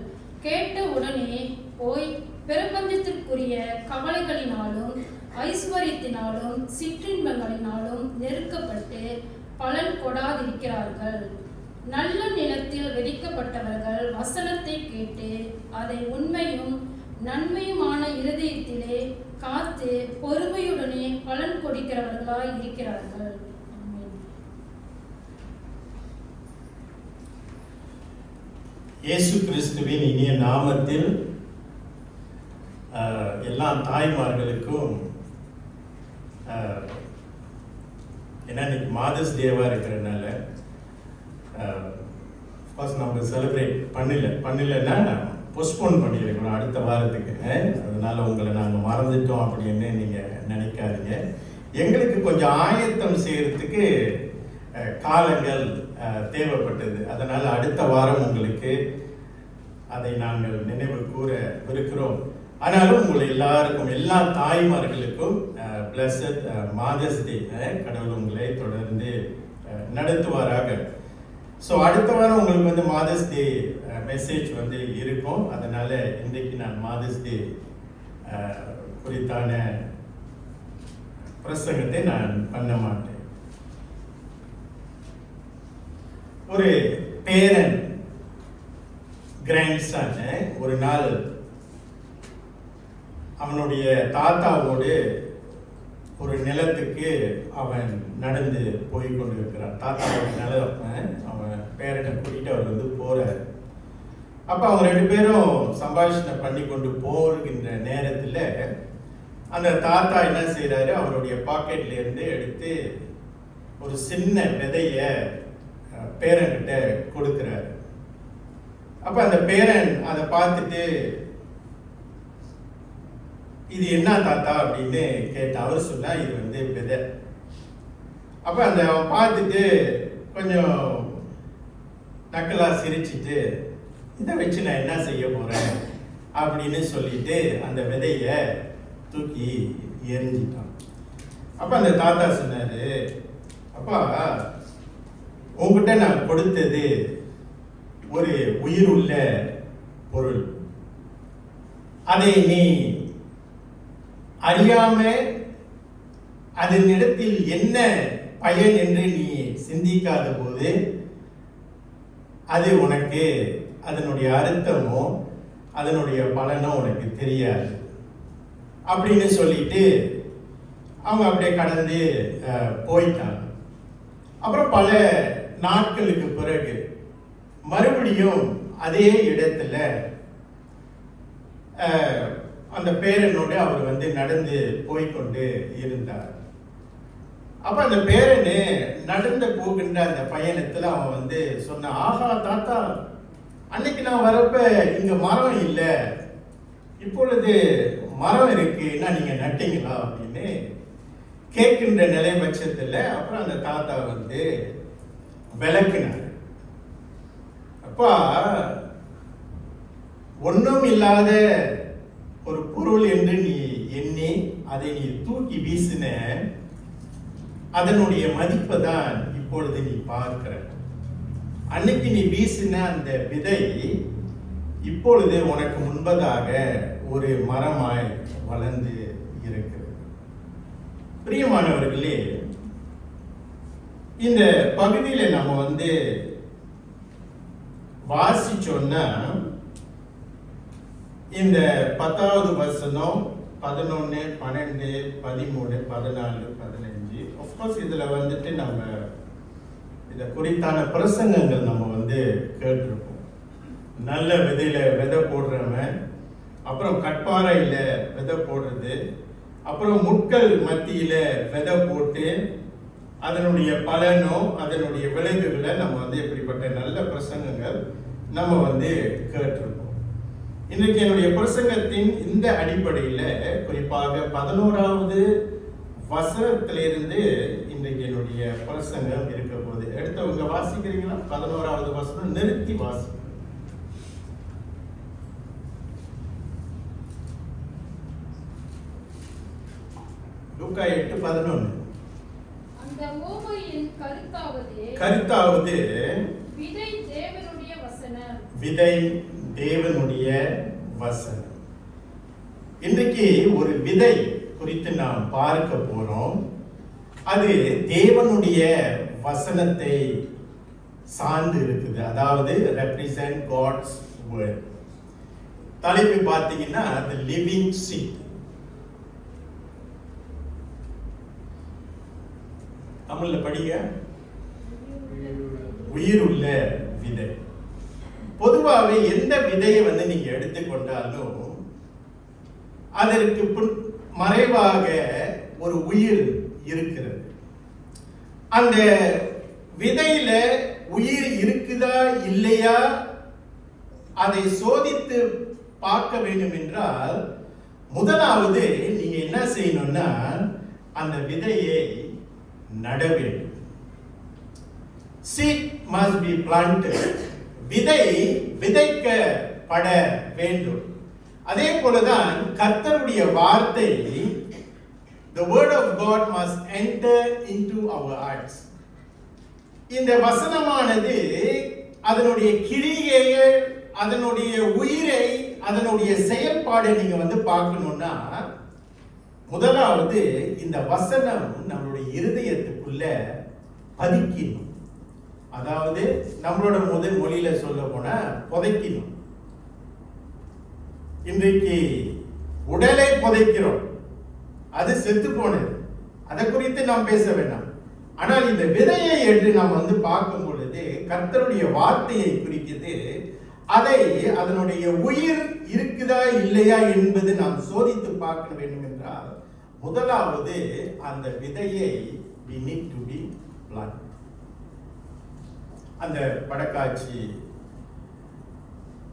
கேட்ட உடனே போய் பிரபஞ்சத்திற்குரிய கவலைகளினாலும் ஐஸ்வர்யத்தினாலும் சிற்றின்பங்களினாலும் நெருக்கப்பட்டு பலன் கொடாதிருக்கிறார்கள். நல்ல நிலத்தில் விதைக்கப்பட்டவர்கள் வசனத்தை கேட்டு அதை உண்மையும் நன்மையுமான இருதயத்திலே காத்து பொறுமையுடனே பலன் கொடுக்கிறவர்களாய் இருக்கிறார்கள். இயேசு கிறிஸ்துவின் இனிய நாமத்தில் எல்லா தாய்மார்களுக்கும் ஏன்னா இன்னைக்கு மாதர்ஸ் டேவாக இருக்கிறதுனால ஃபர்ஸ்ட் நம்ம செலிப்ரேட் பண்ணலைன்னா போஸ்ட்போன் பண்ணியிருக்கணும் அடுத்த வாரத்துக்கு. அதனால உங்களை நாங்கள் மறந்துட்டோம் அப்படின்னு நீங்கள் நினைக்காதீங்க. எங்களுக்கு கொஞ்சம் ஆயத்தம் செய்யறதுக்கு காலங்கள் தேவைப்பட்டது. அதனால் அடுத்த வாரம் உங்களுக்கு அதை நாங்கள் நினைவு கூற இருக்கிறோம். ஆனாலும் உங்களை எல்லாருக்கும் எல்லா தாய்மார்களுக்கும் பிளஸட் மாதர்ஸ் டே. கடவுள் உங்களை தொடர்ந்து நடத்துவாராக. ஸோ அடுத்த வாரம் உங்களுக்கு வந்து மாதர்ஸ் டே மெசேஜ் வந்து இருக்கும். அதனால இன்றைக்கு நான் மாதர்ஸ் டே குறித்தான பிரசங்கத்தை நான் பண்ண மாட்டேன். ஒரு பேரன் கிராண்ட்சன் ஒரு நாள் அவனுடைய தாத்தாவோடு ஒரு நிலத்துக்கு அவன் நடந்து போய் கொண்டு இருக்கிறான். தாத்தாவோட நிலம் அவன் பேரனை கூட்டிட்டு அவர் வந்து போறார். அப்ப அவங்க ரெண்டு பேரும் சம்பாஷணை பண்ணி கொண்டு போகின்ற நேரத்துல அந்த தாத்தா என்ன செய்யறாரு, அவருடைய பாக்கெட்ல இருந்து எடுத்து ஒரு சின்ன விதைய பேரன்கிட்ட கொடுக்கிறாரு. அப்ப அந்த பேரன் அதை பார்த்துட்டு இது என்ன தாத்தா அப்படின்னு கேட்ட அவர் சொன்னா இது வந்து விதை. அப்ப அந்த பார்த்துட்டு கொஞ்சம் நக்கலா சிரிச்சிட்டு இதை வச்சு நான் என்ன செய்ய போறேன் அப்படின்னு சொல்லிட்டு அந்த விதைய தூக்கி எரிஞ்சிட்டான். அப்ப அந்த தாத்தா சொன்னாரு, அப்பா உங்ககிட்ட நான் கொடுத்தது ஒரு உயிர் உள்ள பொருள். அதை நீ அறியாம அதனிடத்தில் என்ன பயன் என்று நீ சிந்திக்காத போது அது உனக்கு அதனுடைய அர்த்தமோ அதனுடைய பலனோ உனக்கு தெரியாது அப்படின்னு சொல்லிட்டு அவங்க அப்படியே கடந்து போயிட்டாங்க. அப்புறம் பல நாட்களுக்கு பிறகு மறுபடியும் அதே இடத்துல அந்த பேரனோடு அவர் வந்து நடந்து போய்கொண்டு இருந்தார். அப்ப அந்த பேரனு நடந்து போகின்ற அந்த பயணத்துல அவன் வந்து சொன்ன, ஆஹா தாத்தா, அன்னைக்கு நான் வரப்ப இங்க மரம் இல்லை, இப்பொழுது மரம் இருக்கு, என்ன நீங்க நட்டீங்களா அப்படின்னு கேட்கின்ற நிலை பட்சத்துல அப்புறம் அந்த தாத்தா வந்து விளக்குனார். அப்பா, ஒன்றும் இல்லாத ஒரு பொருள் என்று நீ எண்ணி அதை நீ தூக்கி வீசின அதனுடைய மதிப்பை தான் இப்பொழுது நீ பார்க்கிற. அன்னைக்கு நீ வீசின அந்த விதை இப்பொழுது உனக்கு முன்பதாக ஒரு மரமாய் வளர்ந்து இருக்கிறது. பிரியமானவர்களே, இந்த பகுதியில நம்ம வந்து வாசிச்சோன்னா இந்த 10வது வசனம் 11, 12, 13, 14, 15 ஆஃப்கோர்ஸ் இதுல வந்துட்டு நம்ம இத குறித்தான பிரசங்கங்கள் நம்ம வந்து கேட்டிருப்போம். நல்ல விதையில விதை போடுறவன், அப்புறம் கட்பாறையில விதை போடுறது, அப்புறம் முட்கள் மத்தியில விதை போட்டு அதனுடைய பலனோ அதனுடைய விளைவுகளை நம்ம வந்து இப்படிப்பட்ட நல்ல பிரசங்கங்கள் நம்ம வந்து கேட்டிருக்கோம். இன்றைக்கு என்னுடைய பிரசங்கத்தின் இந்த அடிப்படையில் குறிப்பாக 11வது வசனத்திலிருந்து இன்றைக்கு என்னுடைய பிரசங்கம் இருக்க போகுது. எடுத்தவங்க வாசிக்கிறீங்களா? 11வது வசனம் நிறுத்தி வாசி. லூக்கா 8:11. அந்த ஓமையின் கருத்தாவது விதை தேவனுடைய வசனம். விதை தேவனுடைய வசனம். இன்றைக்கு ஒரு விதை குறித்து நாம் பார்க்க போறோம். அது தேவனுடைய வசனத்தை சார்ந்து இருக்குது. அதாவது represent God's word. தலைப்பு பார்த்தீங்கன்னா the living seed. தமிழ்ல படிங்க. உயிருள்ள விதை. பொதுவாகவே எந்த விதையை வந்து நீங்க எடுத்துக்கொண்டாலும் அதற்கு மறைவாக ஒரு உயிர் இருக்கிறது. அந்த விதையில உயிர் இருக்குதா இல்லையா அதை சோதித்து பார்க்க வேண்டும் என்றால் முதலாவது நீங்க என்ன செய்யணும்னா அந்த விதையை நட வேண்டும். Seed must be planted. விதை விதைக்கப்பட வேண்டும். அதே போலதான் கர்த்தருடைய வார்த்தை, the word of God must enter into our hearts. இந்த வசனமானது அதனுடைய கிரியையை, அதனுடைய உயிரை, அதனுடைய செயல்பாடை நீங்க வந்து பார்க்கணும்னா முதலாவது இந்த வசனம் நம்மளுடைய இருதயத்துக்குள்ள பதிக்கணும். அதாவது நம்மளோட முதல் மொழியில சொல்ல போனா புதைக்கணும். இன்றைக்கு உடலை புதைக்கிறோம், அது செத்து போனது, அதை குறித்து நாம் பேச வேண்டாம். ஆனால் இந்த விதையை என்று நாம் வந்து பார்க்கும் பொழுது கர்த்தருடைய வார்த்தையை குறிக்கிறது. அதை அதனுடைய உயிர் இருக்குதா இல்லையா என்பது நாம் சோதித்து பார்க்க வேண்டும் என்றால் முதலாவது அந்த விதையை we need to be planted. அந்த படக்காட்சி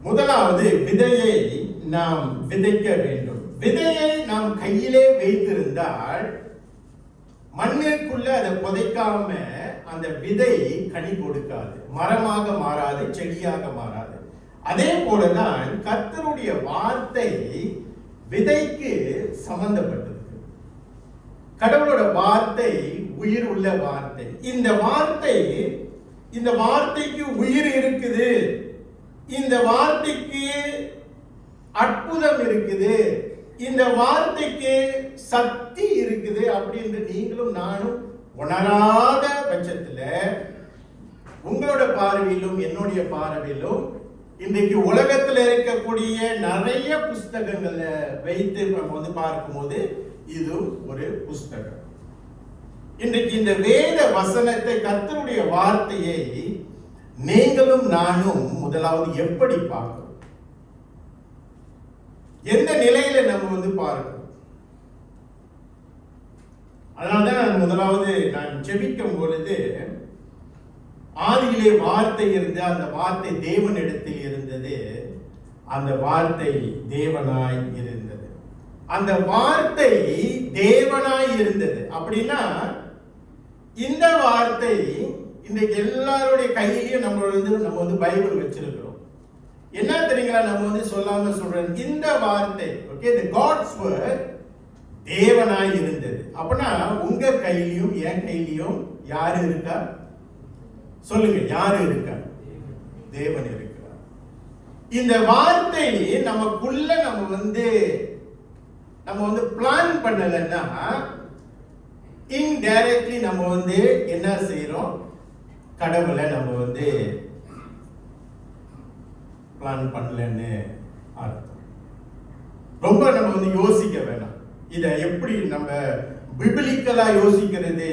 முதலாவது விதையை நாம் விதைக்க வேண்டும். விதையை நாம் கையிலே வைத்திருந்தால் மண்ணிற்குள்ள அதை புதைக்காம அந்த விதை கனி கொடுக்காது, மரமாக மாறாது, செடியாக மாறாது. அதே போலதான் கர்த்தருடைய வார்த்தை விதைக்கு சம்பந்தப்பட்டது. கடவுளோட வார்த்தை உயிர் உள்ள வார்த்தை. இந்த வார்த்தைக்கு உயிர் இருக்குது, இந்த வார்த்தைக்கு அற்புதம் இருக்குது, இந்த வார்த்தைக்கு சக்தி இருக்குது அப்படின்னு நீங்களும் நானும் உணராத பட்சத்துல உங்களோட பார்வையிலும் என்னுடைய பார்வையிலும் இன்றைக்கு உலகத்தில் இருக்கக்கூடிய நிறைய புஸ்தகங்களை வைத்து நம்ம வந்து பார்க்கும்போது இது ஒரு புஸ்தகம். இன்றைக்கு இந்த வேத வசனத்தை, கர்த்தருடைய வார்த்தையை நீங்களும் நானும் முதலாவது எப்படி பார்க்கணும், எந்த நிலையில நம்ம வந்து பார்க்கணும். அதனால்தான் முதலாவது நான் ஜெபிக்கும் பொழுது ஆதியிலே வார்த்தை இருந்து அந்த வார்த்தை தேவனிடத்தில் இருந்தது, அந்த வார்த்தை தேவனாய் இருந்தது, அந்த வார்த்தை தேவனாய் இருந்தது. அப்படின்னா இந்த வார்த்தை இன்றைக்கு எல்லாருடைய கையிலையும் நம்ம வந்து பைபிள் வச்சிருக்கிறோம். என்ன தெரியுங்களா, நம்ம வந்து சொல்லாம சொல்றோம் இந்த வார்த்தை ஓகே the God's word தேவனாய் இருந்தது. அப்படின்னா உங்க கையிலையும் என் கையிலையும் யாரு இருக்கா சொல்லுங்க, யாரு இருக்கா? தேவன் இருக்கிறார். இந்த வார்த்தை நமக்குள்ள நம்ம வந்து பிளான் பண்ணலன்னா இன்டைரக்ட்லி நம்ம வந்து என்ன செய்யறோம், கடவுளை நம்ம வந்து பிளான் பண்ணலன்னு அர்த்தம். ரொம்ப நம்ம வந்து யோசிக்க வேண்டாம். இதை எப்படி நம்ம பிபிலிக்கலா யோசிக்கிறது,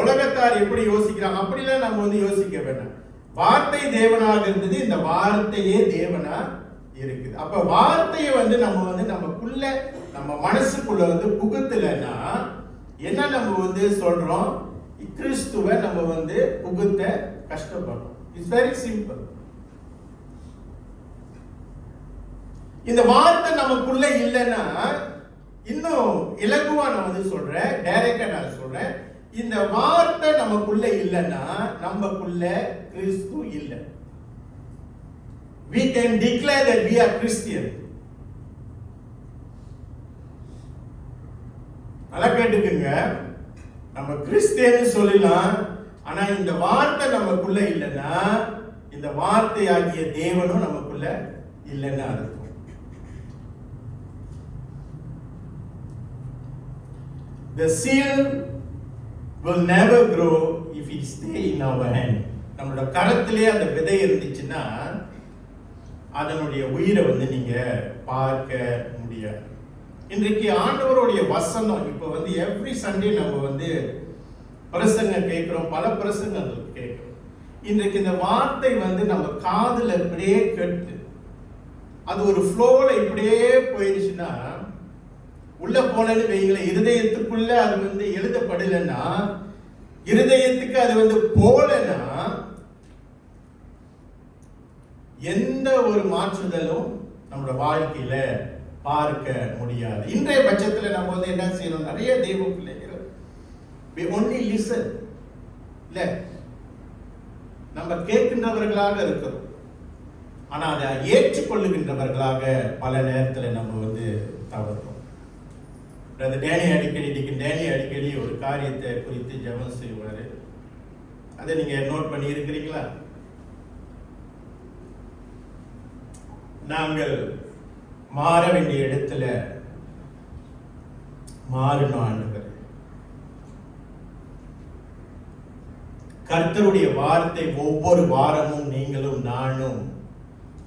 உலகத்தார் எப்படி யோசிக்கிறாங்க அப்படிலாம் நம்ம வந்து யோசிக்க வேண்டாம். வார்த்தை தேவனாக இருந்தது, இந்த வார்த்தையே தேவனா இருக்குது. அப்ப வார்த்தையை வந்து நமக்குள்ள நம்ம மனசுக்குள்ள வந்து புகுத்தலைன்னா என்ன நம்ம வந்து சொல்றோம், கிறிஸ்துவை நம்ம வந்து புகுத்த கஷ்டப்படுறோம். It's very simple. இந்த வார்த்தை நமக்குள்ள இல்லைன்னா, இன்னும் இலகுவா நான் வந்து சொல்றேன், டைரக்டா நான் சொல்றேன், இந்த வார்த்தை நமக்குள்ள இல்லைன்னா நமக்குள்ள கிறிஸ்து இல்லை. We can declare that we are Christian. நல்லா கேட்டுக்குங்க, நம்ம கிறிஸ்டியன் சொல்லலாம், ஆனா இந்த வார்த்தை நமக்குள்ள இல்லைன்னா இந்த வார்த்தையாகிய தேவனும் நமக்குள்ள இல்லைன்னு அர்த்தம். The seed will never grow if it stay in our hand. நம்மளோட கரத்திலே அந்த விதை இருந்துச்சுன்னா அதனுடைய உயிரை வந்து நீங்க பார்க்க முடியாது. இன்றைக்கு ஆண்டவருடைய வசனம் இப்ப வந்து எவ்ரி சண்டே நம்ம வந்து பிரசங்க கேட்கிறோம், பல பிரசங்கங்கள் கேட்கிறோம். இன்றைக்கு இந்த வார்த்தை வந்து நம்ம காதுல இப்படியே கேட்டு அது ஒரு ஃப்ளோல இப்படியே போயிடுச்சுன்னா, உள்ள போனது வைங்கள, இருதயத்துக்குள்ள அது வந்து எழுதப்படலைன்னா, இருதயத்துக்கு அது வந்து போலன்னா எந்த ஒரு மாற்றுதலும் நம்மளோட வாழ்க்கையில பார்க்க முடியாது. இன்றைய பட்சத்துல நம்ம வந்து என்ன செய்யணும், நிறைய தெய்வ பிள்ளைகள் we only listen, இல்ல நம்ம கேட்கின்றவர்களாக இருக்கிறோம், ஆனா அதை ஏற்றுக்கொள்ளுகின்றவர்களாக பல நேரத்தில் நம்ம வந்து தவறுறோம். டேனி அடிக்கடி ஒரு காரியத்தை குறித்து ஜெபம் செய்வாரு. அதை நீங்க நோட் பண்ணி இருக்கிறீங்களா? நாங்கள் மாற வேண்டிய இடத்துல மாறணும் ஆண்டவர். கர்த்தருடைய வார்த்தை ஒவ்வொரு வாரமும் நீங்களும் நானும்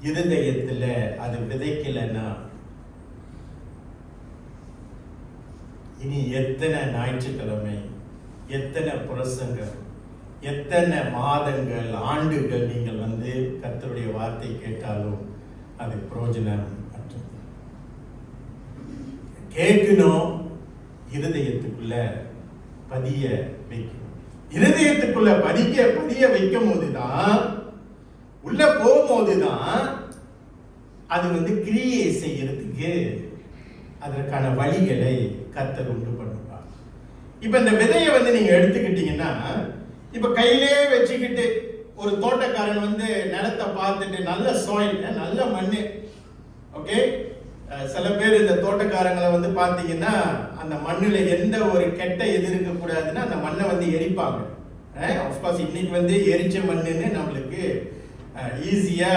இருதயத்துல அது விதைக்கலன்னா இனி எத்தனை ஞாயிற்றுக்கிழமை, எத்தனை பிரசங்கம், எத்தனை மாதங்கள், ஆண்டுகள் நீங்கள் வந்து கர்த்தருடைய வார்த்தை கேட்டாலும் அது பிரயோஜனம் அற்றது. கேட்கணும், இருதயத்துக்குள்ள பதிய வைக்கணும். இருதயத்துக்குள்ள பதிய வைக்கும் போதுதான், உள்ள போகும்போதுதான் அது வந்து கிரியை செய்யறதுக்கு அதற்கான வழிகளை கர்த்தர் உண்டு பண்ணுவார். இப்ப இந்த விதையை வந்து நீங்க எடுத்துக்கிட்டீங்கன்னா, இப்ப கையிலே வச்சுக்கிட்டு ஒரு தோட்டக்காரன் வந்து நிலத்தை பார்த்துட்டு நல்ல சாயில், நல்ல மண்ணு, ஓகே. சில பேர் இந்த தோட்டக்காரங்களை வந்து பார்த்தீங்கன்னா அந்த மண்ணுல எந்த ஒரு கெட்ட எது இருக்க கூடாதுன்னா அந்த மண்ணை வந்து எரிப்பாங்க. ஆஃப்கோர்ஸ் இன்னைக்கு வந்து எரிச்ச மண்ணுன்னு நம்மளுக்கு ஈஸியா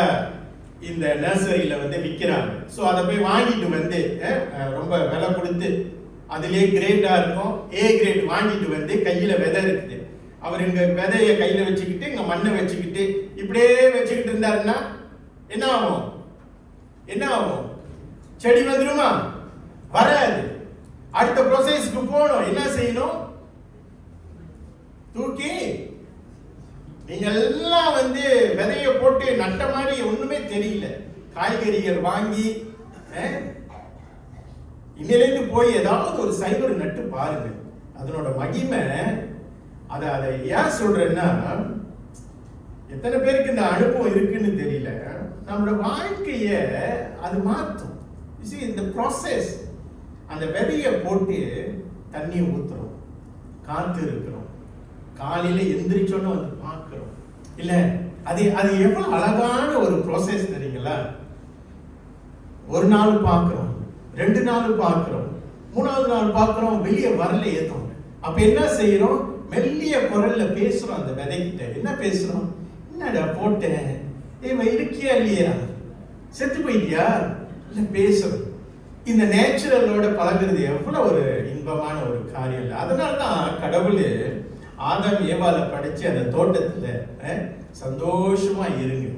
இந்த நர்சரியில வந்து விற்கிறாங்க. ஸோ அதை போய் வாங்கிட்டு வந்து ரொம்ப விலை கொடுத்து அதுலேயே கிரேடா இருக்கும், ஏ கிரேட் வாங்கிட்டு வந்து கையில விதை இருக்குது, அவர் இங்க விதைய கையில வச்சுக்கிட்டு இங்க மண்ணை வச்சுக்கிட்டு இப்படியே வச்சுக்கிட்டு இருந்தாருன்னா என்ன ஆகும்? என்ன ஆகும்? செடி வந்துருமா? வராது. அடுத்த ப்ரோசஸ்க்கு போகணும். என்ன செய்யணும்? தூக்கி நீங்க எல்லாம் வந்து விதைய போட்டு நட்ட மாதிரி ஒண்ணுமே தெரியல. காய்கறிகள் வாங்கி இன்னிலிருந்து போய் ஏதாவது ஒரு சைபர் நட்டு பாருங்க, அதனோட மகிமை. அதை ஏன் சொல்றேன்னா, எத்தனை பேருக்கு இந்த அனுபவம் இருக்குன்னு தெரியல. நம்மளோட வாழ்க்கைய அது மாற்றும். இந்த ப்ராசஸ், அந்த விதைய போட்டு தண்ணி ஊத்துறோம், காத்து இருக்கிறோம், காலையில எந்திரிச்சோன்னு வந்து பார்க்கிறோம். இல்ல அது அது எவ்வளவு அழகான ஒரு ப்ராசஸ் தெரியுங்களா? ஒரு நாள் பார்க்கிறோம், 2 நாள் பார்க்கிறோம், 3வது நாள் பார்க்கிறோம், வெளியே வரல ஏதோ. அப்ப என்ன செய்யறோம்? மெல்லிய குரல்ல பேசுறோம் அந்த விதைகிட்ட. என்ன பேசுறோம்? என்னடா போட்டேன், இருக்கியா இல்லையா, செத்து போயிட்டியா, இல்ல பேசுறோம். இந்த நேச்சுரலோட பழகுறது எவ்வளவு ஒரு இன்பமான ஒரு காரியம் இல்லை. அதனாலதான் கடவுள் ஆதாம் ஏவாள படைச்சு அந்த தோட்டத்துல சந்தோஷமா இருங்க.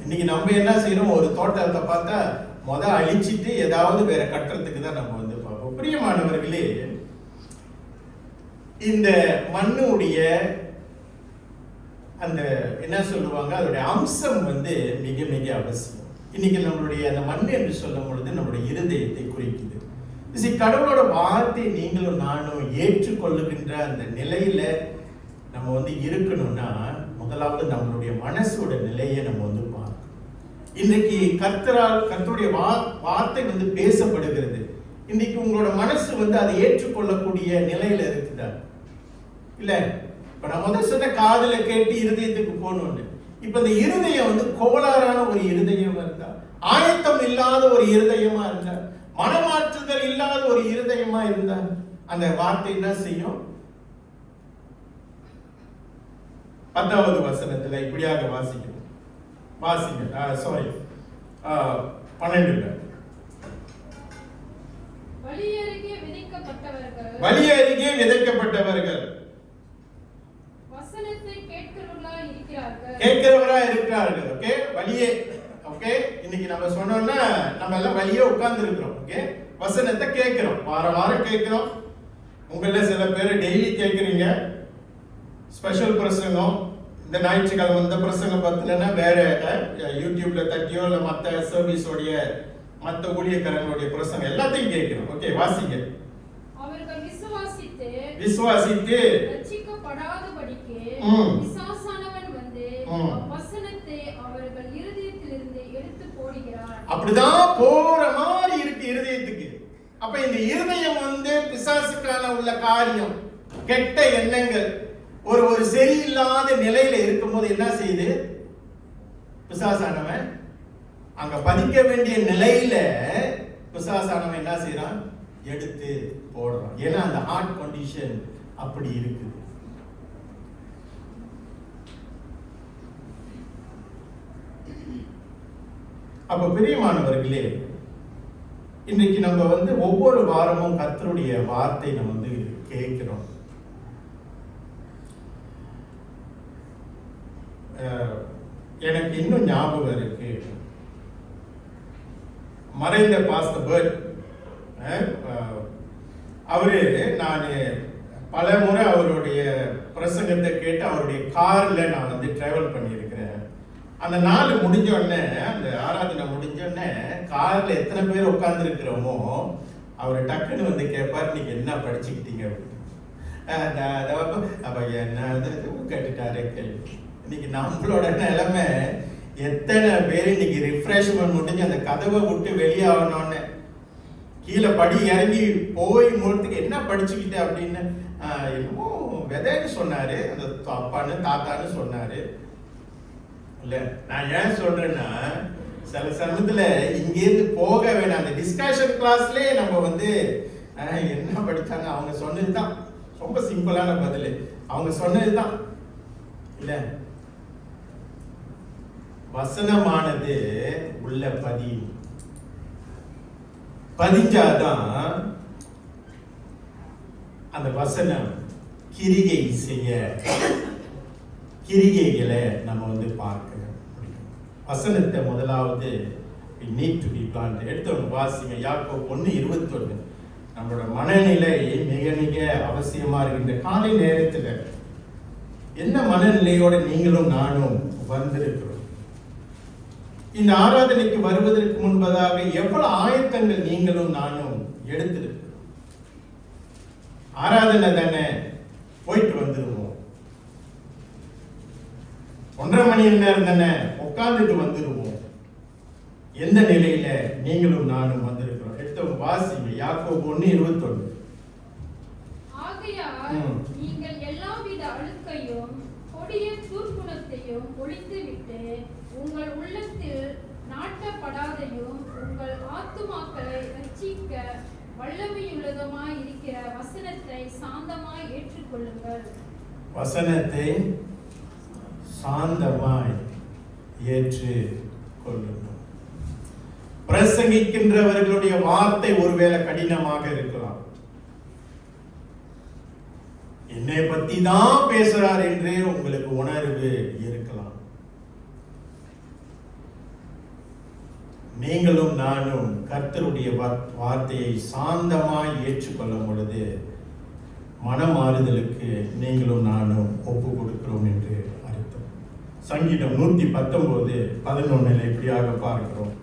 இன்னைக்கு நம்ம என்ன செய்யறோம்? ஒரு தோட்டத்தை பார்த்தா அழிச்சிட்டு ஏதாவது வேற கட்டுறதுக்கு தான் நம்ம வந்து பார்ப்போம். பிரியமானவர்களே, இந்த மண்ணுடைய அந்த என்ன சொல்லுவாங்க, அதோடைய அம்சம் வந்து மிக மிக அவசியம். இன்னைக்கு நம்மளுடைய அந்த மண் என்று சொல்லும் பொழுது நம்மளுடைய இருதயத்தை குறிக்குது. கடவுளோட வார்த்தை நீங்களும் நானும் ஏற்றுக்கொள்ளுகின்ற அந்த நிலையில நம்ம வந்து இருக்கணும்னா, முதலாவது நம்மளுடைய மனசோட நிலையை நம்ம வந்து பார்க்கணும். இன்றைக்கு கர்த்தருடைய வார்த்தை வந்து பேசப்படுகிறது. இன்னைக்கு உங்களோட மனசு வந்து அதை ஏற்றுக்கொள்ளக்கூடிய நிலையில இருக்குதா? இல்ல, இப்ப நான் முதல் சொன்ன காதுல கேட்டு இருதயத்துக்கு போகணும்னு. இப்ப இந்த இருதயம் வந்து கோளாறான ஒரு இருதயம் இருந்தா, ஆயத்தம் இல்லாத ஒரு இருதயமா இருந்தா, மனமாற்றுதல் இல்லாத ஒரு இருதயமா இருந்தா, அந்த வார்த்தை என்ன செய்யும்? 10வது வசனத்துல இப்படியாக வாசிங்க. 12ல வழியருகே விதைக்கப்பட்டவர்கள் வசனத்தை கேட்கிறவரா இருக்கிறார்கள். ஓகே, வழியே. ஓகே, இன்னைக்கு நம்ம சொன்னோம்னா நம்ம எல்லாம் வழியே உட்கார்ந்து இருக்கிறோம். ஓகே, வசனத்தை கேட்கிறோம், வாரம் கேட்கிறோம். உங்கள சில பேர் டெய்லி கேட்குறீங்க. ஸ்பெஷல் பிரசங்கம், இந்த ஞாயிற்றுக்கிழமை இந்த பிரசங்கம் பத்தலைன்னா வேற யூடியூப்ல தட்டியோ இல்லை மற்ற சர்வீஸோடைய மற்ற ஊழியக்காரங்களுடைய பிரசங்கம் எல்லாத்தையும் கேட்கிறோம். ஓகே, வாசிங்க. அவர்கள் விசுவாசித்து ரட்சிக்கப்படாதபடிக்கு பிசாசானவன் வந்து வசனத்தை அவர்கள் இருதயத்திலிருந்து எடுத்து போடுகிறார். அப்படிதான் போற மாதிரி இருக்கு இருதயத்துக்கு. அப்ப இந்த இருதயம் வந்து பிசாசுக்கான உள்ள காரியம், கெட்ட எண்ணங்கள், ஒரு சரியில்லாத நிலையில இருக்கும்போது என்ன செய்யுது? பிசாசானவன் அங்க பதிக்க வேண்டிய நிலையில பிசாசானவன் என்ன செய்யறான்? எடுத்து போடுறான். ஏன்னா அந்த ஹார்ட் கண்டிஷன் அப்படி இருக்குது. அப்ப பிரியமானவர்களே, இன்னைக்கு நம்ம வந்து ஒவ்வொரு வாரமும் கர்த்தருடைய வார்த்தை நம்ம வந்து கேட்கிறோம். எனக்கு இன்னும் ஞாபகம் இருக்கு, மறைந்த பாஸ்டர் பர்ட் அவரு, நான் பல முறை அவருடைய பிரசங்கத்தை கேட்டு அவருடைய கார்ல நான் வந்து டிராவல் பண்ணியிருக்கிறேன். அந்த நாள் முடிஞ்ச உடனே, அந்த ஆராதனை முடிஞ்ச உடனே கார்ல எத்தனை பேர் உட்கார்ந்து இருக்கிறோமோ அவர் டக்குன்னு வந்து கேட்பார், நீங்க என்ன படிச்சுக்கிட்டீங்க அப்ப என்ன கேட்டுட்டாரே கேள்வி. இன்னைக்கு நம்மளோட நிலைமை, எத்தனை பேர் இன்னைக்கு ரிஃப்ரெஷ்மெண்ட் முடிஞ்சு அந்த கதவை விட்டு வெளியாகணும்னு கீழே படி இறங்கி போய் மூலத்துக்கு என்ன படிச்சுக்கிட்ட அப்படின்னு என்னமோ விதைன்னு சொன்னாரு, அந்த அப்பான்னு தாத்தான்னு சொன்னாரு. இல்ல, நான் ஏன் சொல்றேன்னா, சில சமயத்துல இங்கேருந்து போக வேணாம், அந்த டிஸ்கஷன் கிளாஸ்லயே நம்ம வந்து என்ன படிச்சாங்க, அவங்க சொன்னதுதான் ரொம்ப சிம்பிளான பதில், அவங்க சொன்னதுதான். இல்ல, வசனமானது உள்ள பதிஞ்சாதான் அந்த வசனம் கிரிகை செய்ய, கிரிகைகளை நம்ம வந்து பார்க்க முடியும். வசனத்தை முதலாவது we need to be planted. எடுத்தவங்க வாசிங்க, யாக்கோபு 1:21. நம்மளோட மனநிலை மிக மிக அவசியமா இருக்கின்ற காலை நேரத்துல என்ன மனநிலையோட நீங்களும் நானும் வந்திருக்கிறோம்? இந்த ஆராதனைக்கு வருவதற்கு முன்பதாக எவ்வளவு ஆயத்தங்கள் நீங்களும் நானும் எடுத்திருக்கிறோம்? ஆராதனை தானே, போயிட்டு வந்துருவோம். 1.5 மணி நேரம் தானே, உட்கார்ந்துட்டு வந்துருவோம். எந்த நிலையில நீங்களும் நானும் வந்திருக்கிறோம்? எடுத்தவங்க வாசிங்க, யாக்கோபு 1:21. ஆகையால் நீங்கள் எல்லாவித அழுக்கையும் கொடிய துர்க்குணத்தையும் ஒழித்துவிட்டு உங்கள் உள்ளத்தில் நாட்டப்படாதையும் உங்கள் ஆத்துமாக்களை ரட்சிக்க வல்லமையுள்ளதுமாய் இருக்கிற வசனத்தை சாந்தமாய் ஏற்றுக்கொள்ளுங்கள். வசனத்தை சாந்தமாய் ஏற்று கொள்ளுங்கள். பிரசங்கிக்கின்றவர்களுடைய வார்த்தை ஒருவேளை கடினமாக இருக்கலாம். என்னை பத்தி தான் பேசுறார் என்று உங்களுக்கு உணர்வு இருக்கலாம். நீங்களும் நானும் கர்த்தருடைய வார்த்தையை சாந்தமாய் ஏற்றுக்கொள்ளும் பொழுது மனமாறுதலுக்கு நீங்களும் நானும் ஒப்பு கொடுக்கிறோம் என்று அர்த்தம். சங்கீதம் 119:11 இப்படியாக பார்க்கிறோம்.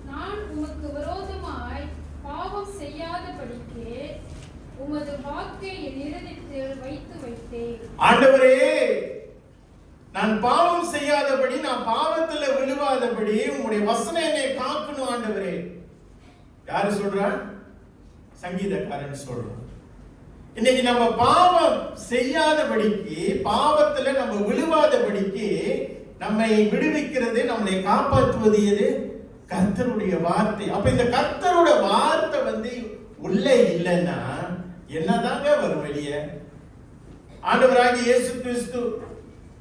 நான் உமக்கு விரோதமாய் பாவம் செய்யாதபடிக்கு உமது வாக்கை என் இருதயத்தில் வைத்து வைத்தேன். ஆண்டவரே, நான் பாவம் செய்யாதபடி, நான் பாவத்துல விழுவாதபடி உம்முடைய வசனம் என்னை காக்கணும் ஆண்டவரே. யாரு சொல்றா? சங்கீதக்காரன் சொல்றான். இன்னைக்கு நம்ம பாவம் செய்யாதபடிக்கு, பாவத்துல நம்ம விழுவாதபடிக்கு நம்மை விடுவிக்கிறது, நம்மளை காப்பாற்றுவது எது? கர்த்தருடைய வார்த்தை. அப்ப இந்த கர்த்தரோட வார்த்தை உள்ளே இல்லைன்னா என்னதாங்க வரும் வெளியே? ஆண்டவராகிய இயேசு கிறிஸ்து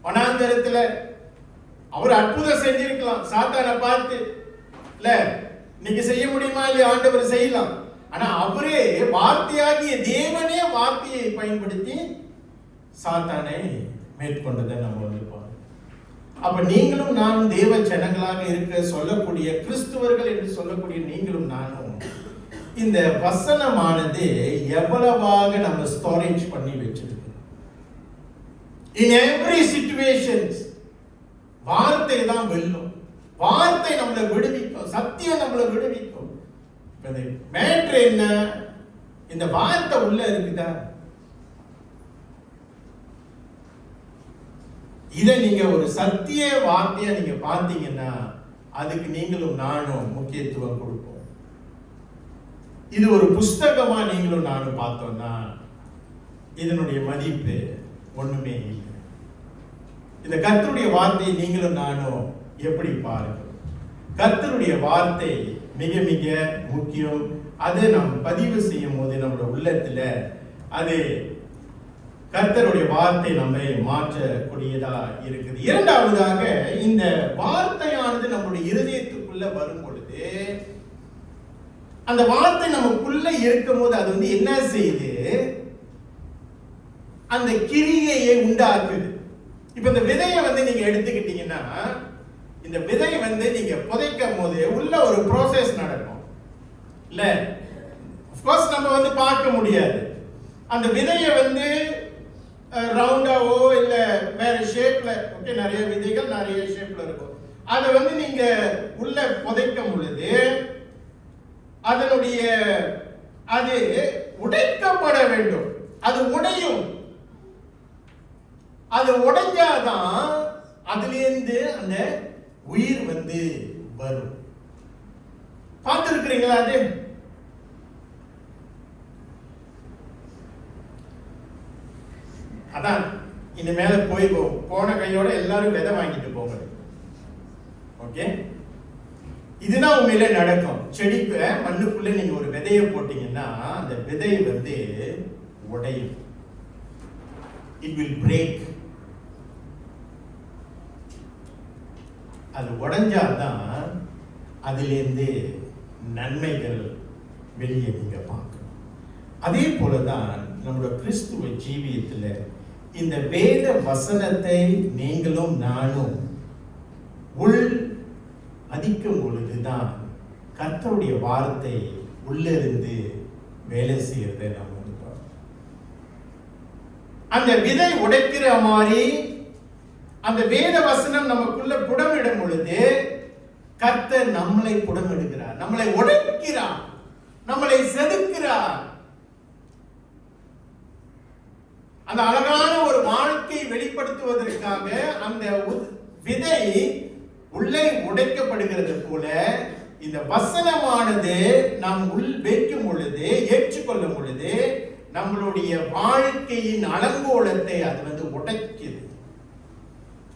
வனாந்தரத்துல அவர் அற்புதம் செஞ்சிருக்கலாம் சாத்தானை பார்த்து. இல்ல, இன்னைக்கு செய்ய முடியுமா இல்லையா? ஆண்டவர் செய்யலாம். ஆனா அவரே வார்த்தையாகிய தேவனே வார்த்தையை பயன்படுத்தி சாத்தானை மேற்கொண்டதை நம்ம பார்ப்போம். அப்ப நீங்களும் நானும் தேவ ஜனங்களாக இருக்க சொல்லக்கூடிய கிறிஸ்துவர்கள் என்று சொல்லக்கூடிய நீங்களும் நானும் இந்த வசனமானது எவ்வளவாக நம்ம ஸ்டோரேஜ் பண்ணி வச்சிருக்கோம். இன் எவ்ரி சிச்சுவேஷன்ஸ் வார்த்தை தான் வெல்லும். வார்த்தை நம்மளை விடுவிக்கும். சத்தியம் நம்மளை விடுவிக்கும். மேட்ரு என்ன? இந்த வார்த்தை உள்ள இருக்குதா? இதை நீங்க ஒரு சத்திய வார்த்தையா நீங்க பார்த்தீங்கன்னா அதுக்கு நீங்களும் நானும் முக்கியத்துவம் கொடுப்போம். இது ஒரு புஸ்தகமா நீங்களும் நானும் பார்த்தோம்னா இதனுடைய மதிப்பு ஒண்ணுமே இல்லை. இந்த கர்த்தருடைய வார்த்தையை நீங்களும் நானும் எப்படி பாருங்க? கர்த்தருடைய வார்த்தை மிக மிக முக்கியம். அது நாம் பதிவு செய்யும் போது நம்முடைய உள்ளத்துல அது கர்த்தருடைய வார்த்தை நம்மை மாற்றக்கூடியதா இருக்குது. இரண்டாவதாக, இந்த வார்த்தையானது நம்முடைய இருதயத்துக்குள்ள வரும் பொழுது, அந்த வார்த்தை நமக்குள்ள இருக்கும் போது அது என்ன செய்யுது? அந்த கிரியையை உண்டாக்குது. இப்ப இந்த விதையை நீங்க எடுத்துக்கிட்டீங்கன்னா, இந்த விதையை நீங்க புதைக்கும் போது உள்ள ஒரு ப்ராசஸ் நடக்கும். இல்ல, ஆஃப்கோர்ஸ் நம்ம பார்க்க முடியாது. அந்த விதையை ரவுண்டாவோ இல்ல வேற ஷேப்ல, ஓகே, நிறைய விதைகள் நிறைய ஷேப்ல இருக்கும். அதை நீங்க உள்ள புதைக்கும் பொழுது அதனுடைய அது உடைக்கப்பட வேண்டும். அது உடையும். அது உடைஞ்சாதான் அதிலிருந்து அந்த உயிர் வரும். பார்த்திருக்கிறீங்களா? அது அதான் இனிமேல போய் போன கையோட எல்லாரும் விதை வாங்கிட்டு போங்க. ஓகே, இதுதான் உண்மையில நடக்கும். செடிக்கு மண்ணுக்குள்ள நீங்க ஒரு விதையை போட்டீங்கன்னா அந்த விதை உடையும். It will break. அது உடைஞ்சாதான் அதிலிருந்து நன்மைகள் வெளியே நீங்க பார்க்கணும். அதே போலதான் நம்முடைய கிறிஸ்துவ ஜீவியத்துல இந்த வேத வசனத்தை நீங்களும் நானும் உள் மதிக்கும் பொழுதுதான் கர்த்தருடைய வார்த்தை உள்ளிருந்து வேலை செய்யறதை நம்ம அந்த விதை உடைக்கிற மாதிரி அந்த வேத வசனம் நமக்குள்ள புடமிடும் பொழுது கர்த்தர் நம்மளை புடமிடுகிறார், நம்மளை உடைக்கிறார், நம்மளை செதுக்கிறார். அந்த அழகான ஒரு வாழ்க்கை வெளிப்படுத்துவதற்காக அந்த விதை உள்ளே உடைக்கப்படுகிறது போல இந்த வசனமானது நாம் உள் வைக்கும் பொழுது, ஏற்றுக்கொள்ளும் பொழுது நம்மளுடைய வாழ்க்கையின் அலங்கோலத்தை அது உடைக்குது.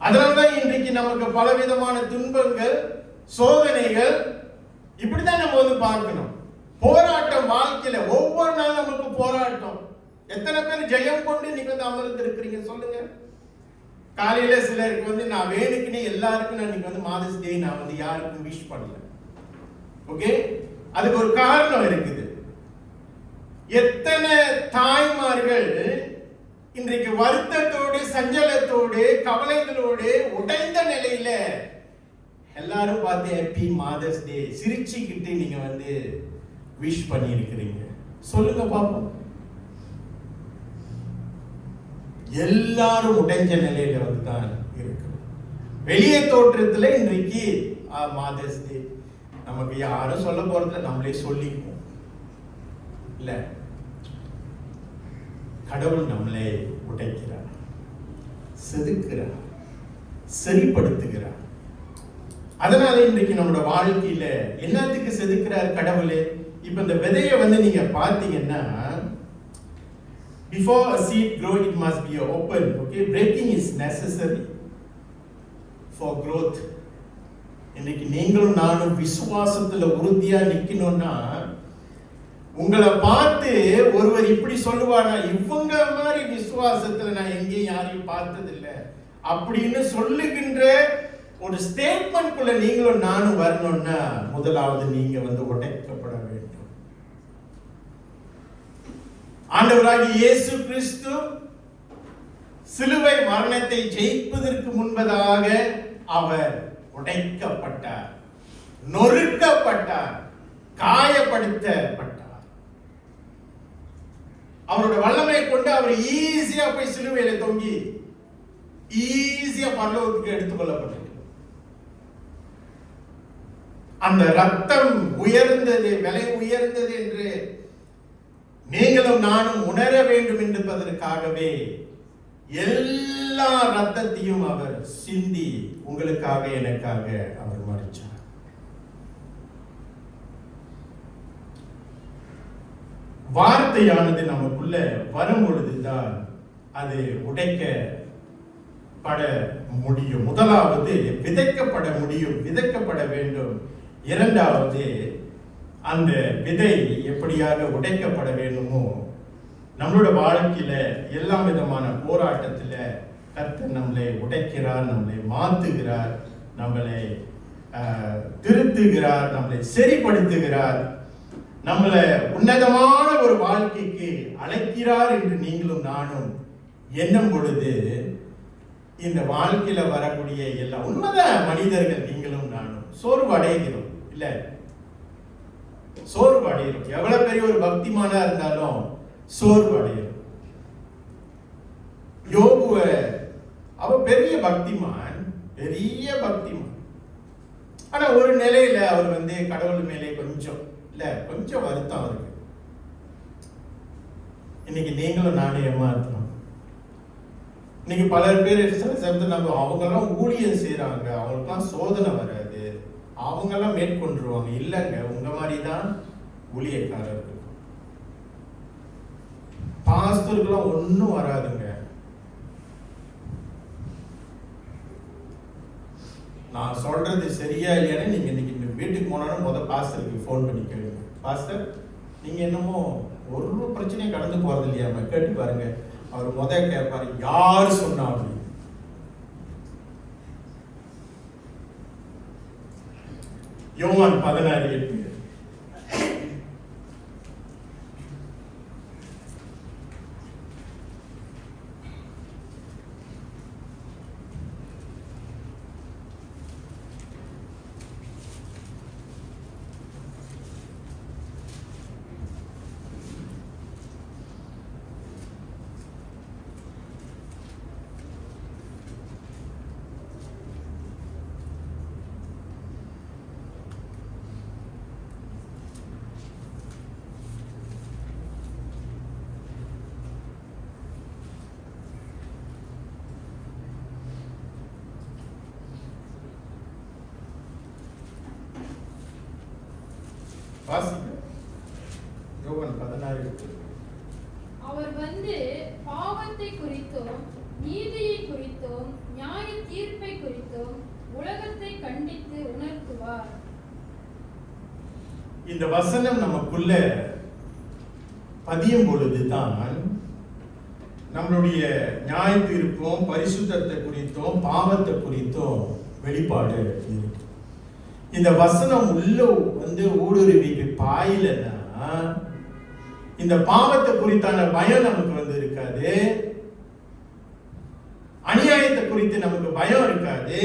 அதனால்தான் இன்றைக்கு நமக்கு பலவிதமான துன்பங்கள், சோதனைகள், இப்படிதான் நம்ம பார்க்கணும். போராட்டம் வாழ்க்கையில ஒவ்வொரு நாள் நமக்கு போராட்டம். எத்தனை பேர் ஜெயம் கொண்டு நீங்க அமர்ந்து இருக்கிறீங்க சொல்லுங்க. காலையில சிலருக்கு நான் வேணுக்குன்னு எல்லாருக்கும் நான் இன்னைக்கு மாதர்ஸ் டே நான் யாருக்கும் விஷ் பண்ணல. ஓகே, அதுக்கு ஒரு காரணம் இருக்குது. எத்தனை தாய்மார்கள் இன்றைக்கு வருத்தத்தோடு, சஞ்சலத்தோடு, கவலைகளோடு, உடைந்த நிலையில எல்லாரும் பார்த்து ஹாப்பி மாதர்ஸ் டே சிரிச்சுக்கிட்டு நீங்க விஷ் பண்ணி இருக்கிறீங்க. சொல்லுங்க பாப்போம். எல்லாரும் உடைஞ்ச நிலையில தான் இருக்கு. வெளியே தோற்றத்துல இன்றைக்கு மாதர்ஸ் டே நமக்கு யாரும் சொல்ல போறதுல நம்மளே சொல்லிக்குவோம். இல்ல, கடவுள் நம்மளை உடைக்கிறார், செதுக்கிறார், சரிப்படுத்துகிறார். அதனால இன்றைக்கு நம்மளோட வாழ்க்கையில என்னத்துக்கு செதுக்கிறார் கடவுளே? இப்ப இந்த விதையை நீங்க பாத்தீங்கன்னா, before a seed grow it must be open. Okay, breaking is necessary for growth. இன்னைக்கு நீங்களும் நானும் விசுவாசத்துல உறுதியா நிக்கணும்னா, உங்களை பார்த்து ஒருவர் இப்படி சொல்லுவானா, இவங்க மாதிரி விசுவாசத்துல நான் எங்கேயும் யாரையும் பார்த்ததில்லை அப்படின்னு சொல்லுகின்ற ஒரு ஸ்டேட்மெண்ட் குள்ள நீங்களும் நானும் வரணும்னா, முதலாவது நீங்க உடைக்கப்பட வேண்டும். ஆண்டவராகிய இயேசு கிறிஸ்து சிலுவை மரணத்தை ஜெயிப்பதற்கு முன்பதாக அவர் உடைக்கப்பட்டார், நொறுக்கப்பட்டார், காயப்படுத்தப்பட்டார். அவரோட வல்லமை கொண்டு அவர் ஈஸியா போய் சிலுவையில தொங்கி ஈஸியா பரலோகத்துக்கு எடுத்துக்கொள்ளப்பட்டது. அந்த ரத்தம் உயர்ந்தது, விலை உயர்ந்தது என்று நீங்களும் நானும் உணர வேண்டும் என்பதற்காகவே எல்லா ரத்தத்தையும் அவர் சிந்தி உங்களுக்காக எனக்காக அவர் மரித்தார். வார்த்தையானது நமக்குள்ள வரும் பொழுதுதான் அது உடைக்கப்பட முடியும். முதலாவது விதைக்கப்பட முடியும், விதைக்கப்பட வேண்டும். இரண்டாவது அந்த விதை எப்படியாக உடைக்கப்பட வேண்டுமோ, நம்மளோட வாழ்க்கையில எல்லா விதமான போராட்டத்துல கர்த்தர் நம்மளை உடைக்கிறார், நம்மளை மாத்துகிறார், நம்மளை திருத்துகிறார், நம்மளை சரிப்படுத்துகிறார், நம்மளை உன்னதமான ஒரு வாழ்க்கைக்கு அழைக்கிறார் என்று நீங்களும் நானும் எண்ணும் பொழுது இந்த வாழ்க்கையில வரக்கூடிய எல்லா உண்மைதான் மனிதர்கள் நீங்களும் நானும் சோர்வு அடைகிறோம். இல்ல, சோர்வு அடைகிறோம். எவ்வளவு பெரிய ஒரு பக்திமானா இருந்தாலும் சோர்வு அடைகிறோம். யோபுவ அவ பெரிய பக்திமான், பெரிய பக்திமான். ஆனா ஒரு நிலையில அவர் கடவுள் மேலே கொஞ்சம் வருத்தம் இருக்கு. இன்னைக்கு நீங்களும் நானே ஏமாத்துறோம். இன்னைக்கு பல பேர் நம்ம அவங்கெல்லாம் ஊழியம் செய்யறாங்க, அவங்களுக்குலாம் சோதனை வராது, அவங்கெல்லாம் மேற்கொண்டுருவாங்க. இல்லைங்க, உங்க மாதிரிதான் ஊழியக்காரர்கள், பாஸ்டர்களும் ஒன்னும் வராதுங்க. நான் சொல்றது சரியா இல்லையானு நீங்க இன்னைக்கு வீட்டுக்கு போனாலும் முதல் பாஸ்டருக்கு ஃபோன் பண்ணி கேளுங்க. பாஸ்டர், நீங்க என்னமோ ஒரு பிரச்சனையும் கடந்து போறது இல்லையா, கேட்டு பாருங்க. அவர் முதல் கேட்பாரு, யாரு சொன்னா அப்படின்னு. யோவான் 16:8. யோவான் 16:8. அவர் பாவத்தை குறித்தும் நீதியை குறித்தும் நியாய தீர்ப்பை குறித்தும் உலகத்தை கண்டித்து உணர்த்துவார். இந்த வசனம் நமக்குள்ள பதியும் பொழுதுதான் நம்மளுடைய நியாய தீர்ப்பும் பரிசுத்தத்தை குறித்தும் பாவத்தை குறித்தும் வெளிப்பாடு இருக்கு. இந்த வசனம் உள்ள ஊடுருவிக்கு பாயிலன்னா இந்த பாவத்தை குறித்தான பயம் நமக்கு இருக்காது, அநியாயத்தை குறித்து நமக்கு பயம் இருக்காது,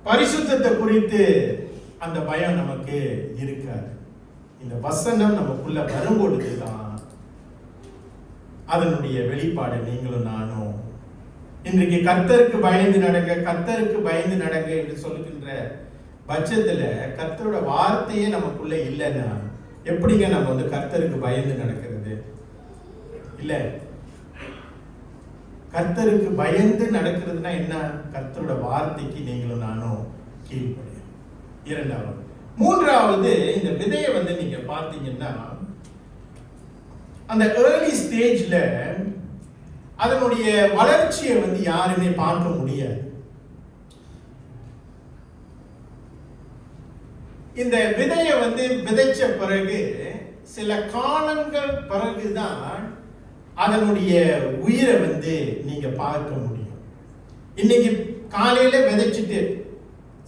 பரிசுத்தத்தை குறித்து அந்த பயம் நமக்கு இருக்காது. இந்த வசனம் நமக்குள்ள வரும்பொழுதுதான் அதனுடைய வெளிப்பாடு நீங்களும் நானும் இன்றைக்கு கர்த்தருக்கு பயந்து நடங்க என்று சொல்லுகின்ற பட்சத்துல கர்த்தரோட வார்த்தையே நமக்குள்ள இல்லைன்னா எப்படிங்க நம்ம வந்து கர்த்தருக்கு பயந்து நடக்கிறது? இல்ல, கர்த்தருக்கு பயந்து நடக்கிறதுனா என்ன? கர்த்தரோட வார்த்தைக்கு நீங்களும் நானும் கீழ்ப்படியும். இரண்டாவது. மூன்றாவது, இந்த விதையை வந்து நீங்க பார்த்தீங்கன்னா அந்த ஏர்லி ஸ்டேஜ்ல அதனுடைய வளர்ச்சியை வந்து யாருமே பார்க்க முடியாது. இந்த விதையை வந்து விதைச்ச பிறகு சில காலங்கள் பிறகுதான் அதனுடைய உயிரை வந்து நீங்க பார்க்க முடியும். இன்னைக்கு காலையில விதைச்சிட்டு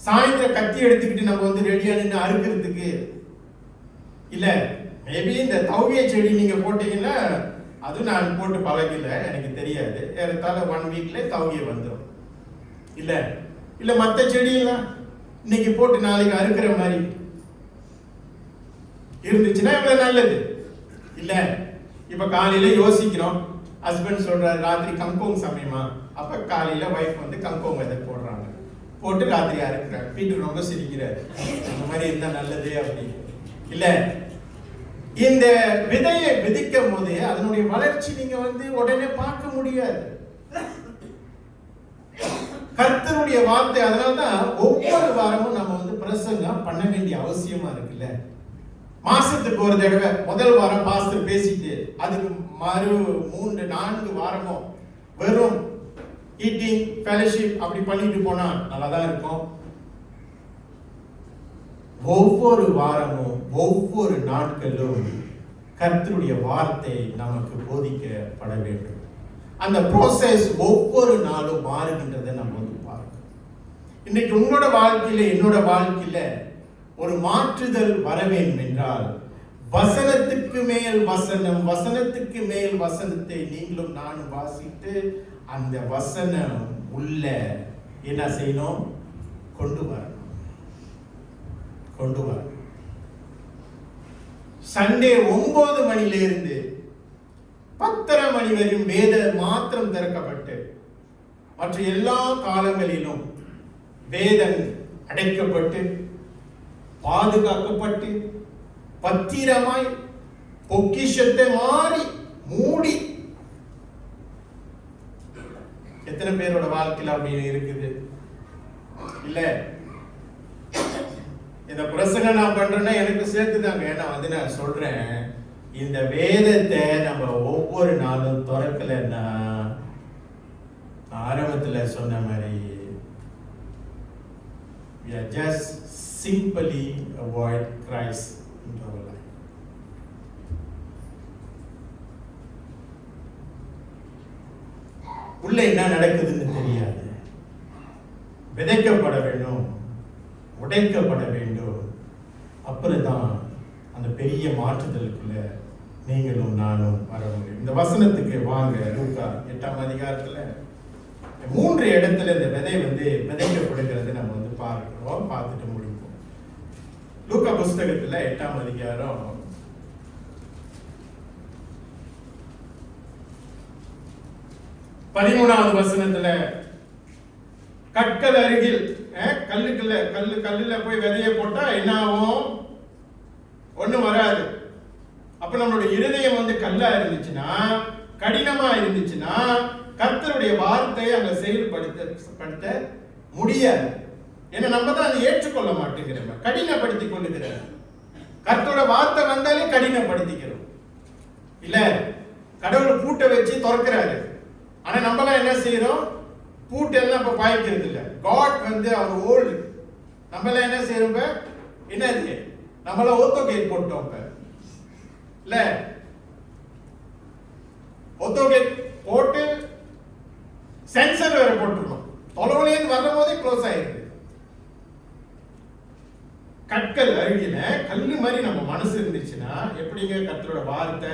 சாயந்தரம் கத்தி எடுத்துக்கிட்டு நம்ம வந்து ரெடியா நின்று அறுக்கிறதுக்கு இல்ல. மேபி இந்த தௌகிய செடி நீங்க போட்டீங்கன்னா, அது நான் போட்டு பழகல, எனக்கு தெரியாது, ஏறத்தாழ 1 வீக்ல தௌகிய வந்துடும். இல்ல இல்ல மற்ற செடியெல்லாம் இன்னைக்கு போட்டு நாளைக்கு அறுக்கிற மாதிரி இருந்துச்சுன்னா இவ்வளவு நல்லது. இல்ல, இப்ப காலையில யோசிக்கிறோம், ஹஸ்பண்ட் சொல்றாரு ராத்திரி கம்போங் சமயமா, அப்ப காலையில வைஃப் வந்து கம்போங் விதை போடுறாங்க, போட்டு ராத்திரி அறுக்கிறாங்க. பீட்டர் ரொம்ப சிரிக்கிறாரு, அந்த மாதிரி இருந்தா நல்லது அப்படின்னு. இல்ல, இந்த விதையை விதிக்கும் போது அதனுடைய வளர்ச்சி நீங்க வந்து உடனே பார்க்க முடியாது. கர்த்தருடைய வார்த்தை, அதனால்தான் ஒவ்வொரு வாரமும் நம்ம வந்து பிரசங்கம் பண்ண வேண்டிய அவசியமா இருக்குல்ல. மாசத்துக்கு ஒரு தடவை முதல் வாரம் பாஸ்டர் பேசிட்டு அதுக்கு மறு 3-4 வாரமும் வெறும் ஈட்டிங் ஃபெலோஷிப் அப்படி பண்ணிட்டு போனா நல்லாதான் இருக்கும். ஒவ்வொரு வாரமும் ஒவ்வொரு நாட்களும் கர்த்தருடைய வார்த்தை நமக்கு போதிக்கப்பட வேண்டும். அந்த ப்ரோசஸ் ஒவ்வொரு நாளும் மாறுகின்றதை நம்ம வந்து பார்க்கணும். இன்னைக்கு உங்களோட வாழ்க்கையில என்னோட வாழ்க்கையில ஒரு மாற்றுதல் வர வேண்டும் என்றால் வசனத்துக்கு மேல் வசனம், வசனத்துக்கு மேல் வசனத்தை நீங்களும் நானும் வாசித்து அந்த வசனம் உள்ள என்ன செய்யணும்? கொண்டு வரணும். சண்டே 9 மணியிலிருந்து 10:30 மணி வரையும் வேத மாத்திரம் திறக்கப்பட்டு மற்ற எல்லா காலங்களிலும் வேதம் அடைக்கப்பட்டு பாதுகாக்கப்பட்டு பத்திரமாய் பொக்கிஷத்தை மாறி மூடி. எத்தனை பேரோட வாழ்க்கையில அப்படின்னு இருக்குது? இல்ல, இந்த பிரசங்கம் நான் பண்றேன்னா எனக்கு சேர்த்துதாங்க. ஏன்னா வந்து நான் சொல்றேன், இந்த வேதத்தை நம்ம ஒவ்வொரு நாளும் திறக்கலன்னா ஆரம்பத்துல சொன்ன மாதிரி we are just simply avoid Christ in our life. உள்ள என்ன நடக்குதுன்னு தெரியாது. விதைக்கப்பட வேண்டும், உடைக்கப்பட வேண்டும். அப்புறம்தான் அந்த பெரிய மாற்றுதலுக்குள்ள நீங்களும் நானும் வர முடியும். இந்த வசனத்துக்கு வாங்க. லூக்கா 8ஆம் அதிகாரத்துல 3 இடத்துல இந்த விதை வந்து விதைக்கப்படுகிறது நம்ம வந்து பார்க்கிறோம், பார்த்துட்டு முடிப்போம். லூக்கா புஸ்தகத்துல 8ஆம் அதிகாரம் 13வது வசனத்துல கற்கள் அருகில் கல்லுல போய் விதைய போட்டா என்ன ஆகும்? ஒண்ணும் வராது. அப்ப நம்மளுடைய இருதயம் வந்து கல்லா இருந்துச்சுன்னா, கடினமா இருந்துச்சுன்னா கர்த்தருடைய வார்த்தையை அங்க செயல்படுத்த முடியாது. ஏன்னா நம்ம தான் அதை ஏற்றுக்கொள்ள மாட்டேங்கிறோம், கடினப்படுத்திக் கொள்ளுகிறோம். கர்த்தரோட வார்த்தை வந்தாலே கடினப்படுத்திக்கிறோம். இல்ல, கடவுள் பூட்டை வச்சு திறக்கிறாரு, ஆனா நம்மளாம் என்ன செய்யறோம்? பூட்டு எல்லாம் இப்ப பாய்க்கிறது இல்ல. காட் வந்து அவர் ஓல்டு. நம்மளாம் என்ன செய்யறோம்? என்னது, நம்மளாம் ஓத்தோ கேட் போட்டோம். இல்ல, ஓத்தோ கேட் போட்டு சென்சர் வேற போட்டுருக்கோம். தொலைவுலேருந்து வரும் போதே க்ளோஸ் ஆயிருக்கு. கற்கள் அருகில கல்லு மாதிரி நம்ம மனசு இருந்துச்சுன்னா எப்படிங்க கர்த்தரோட வார்த்தை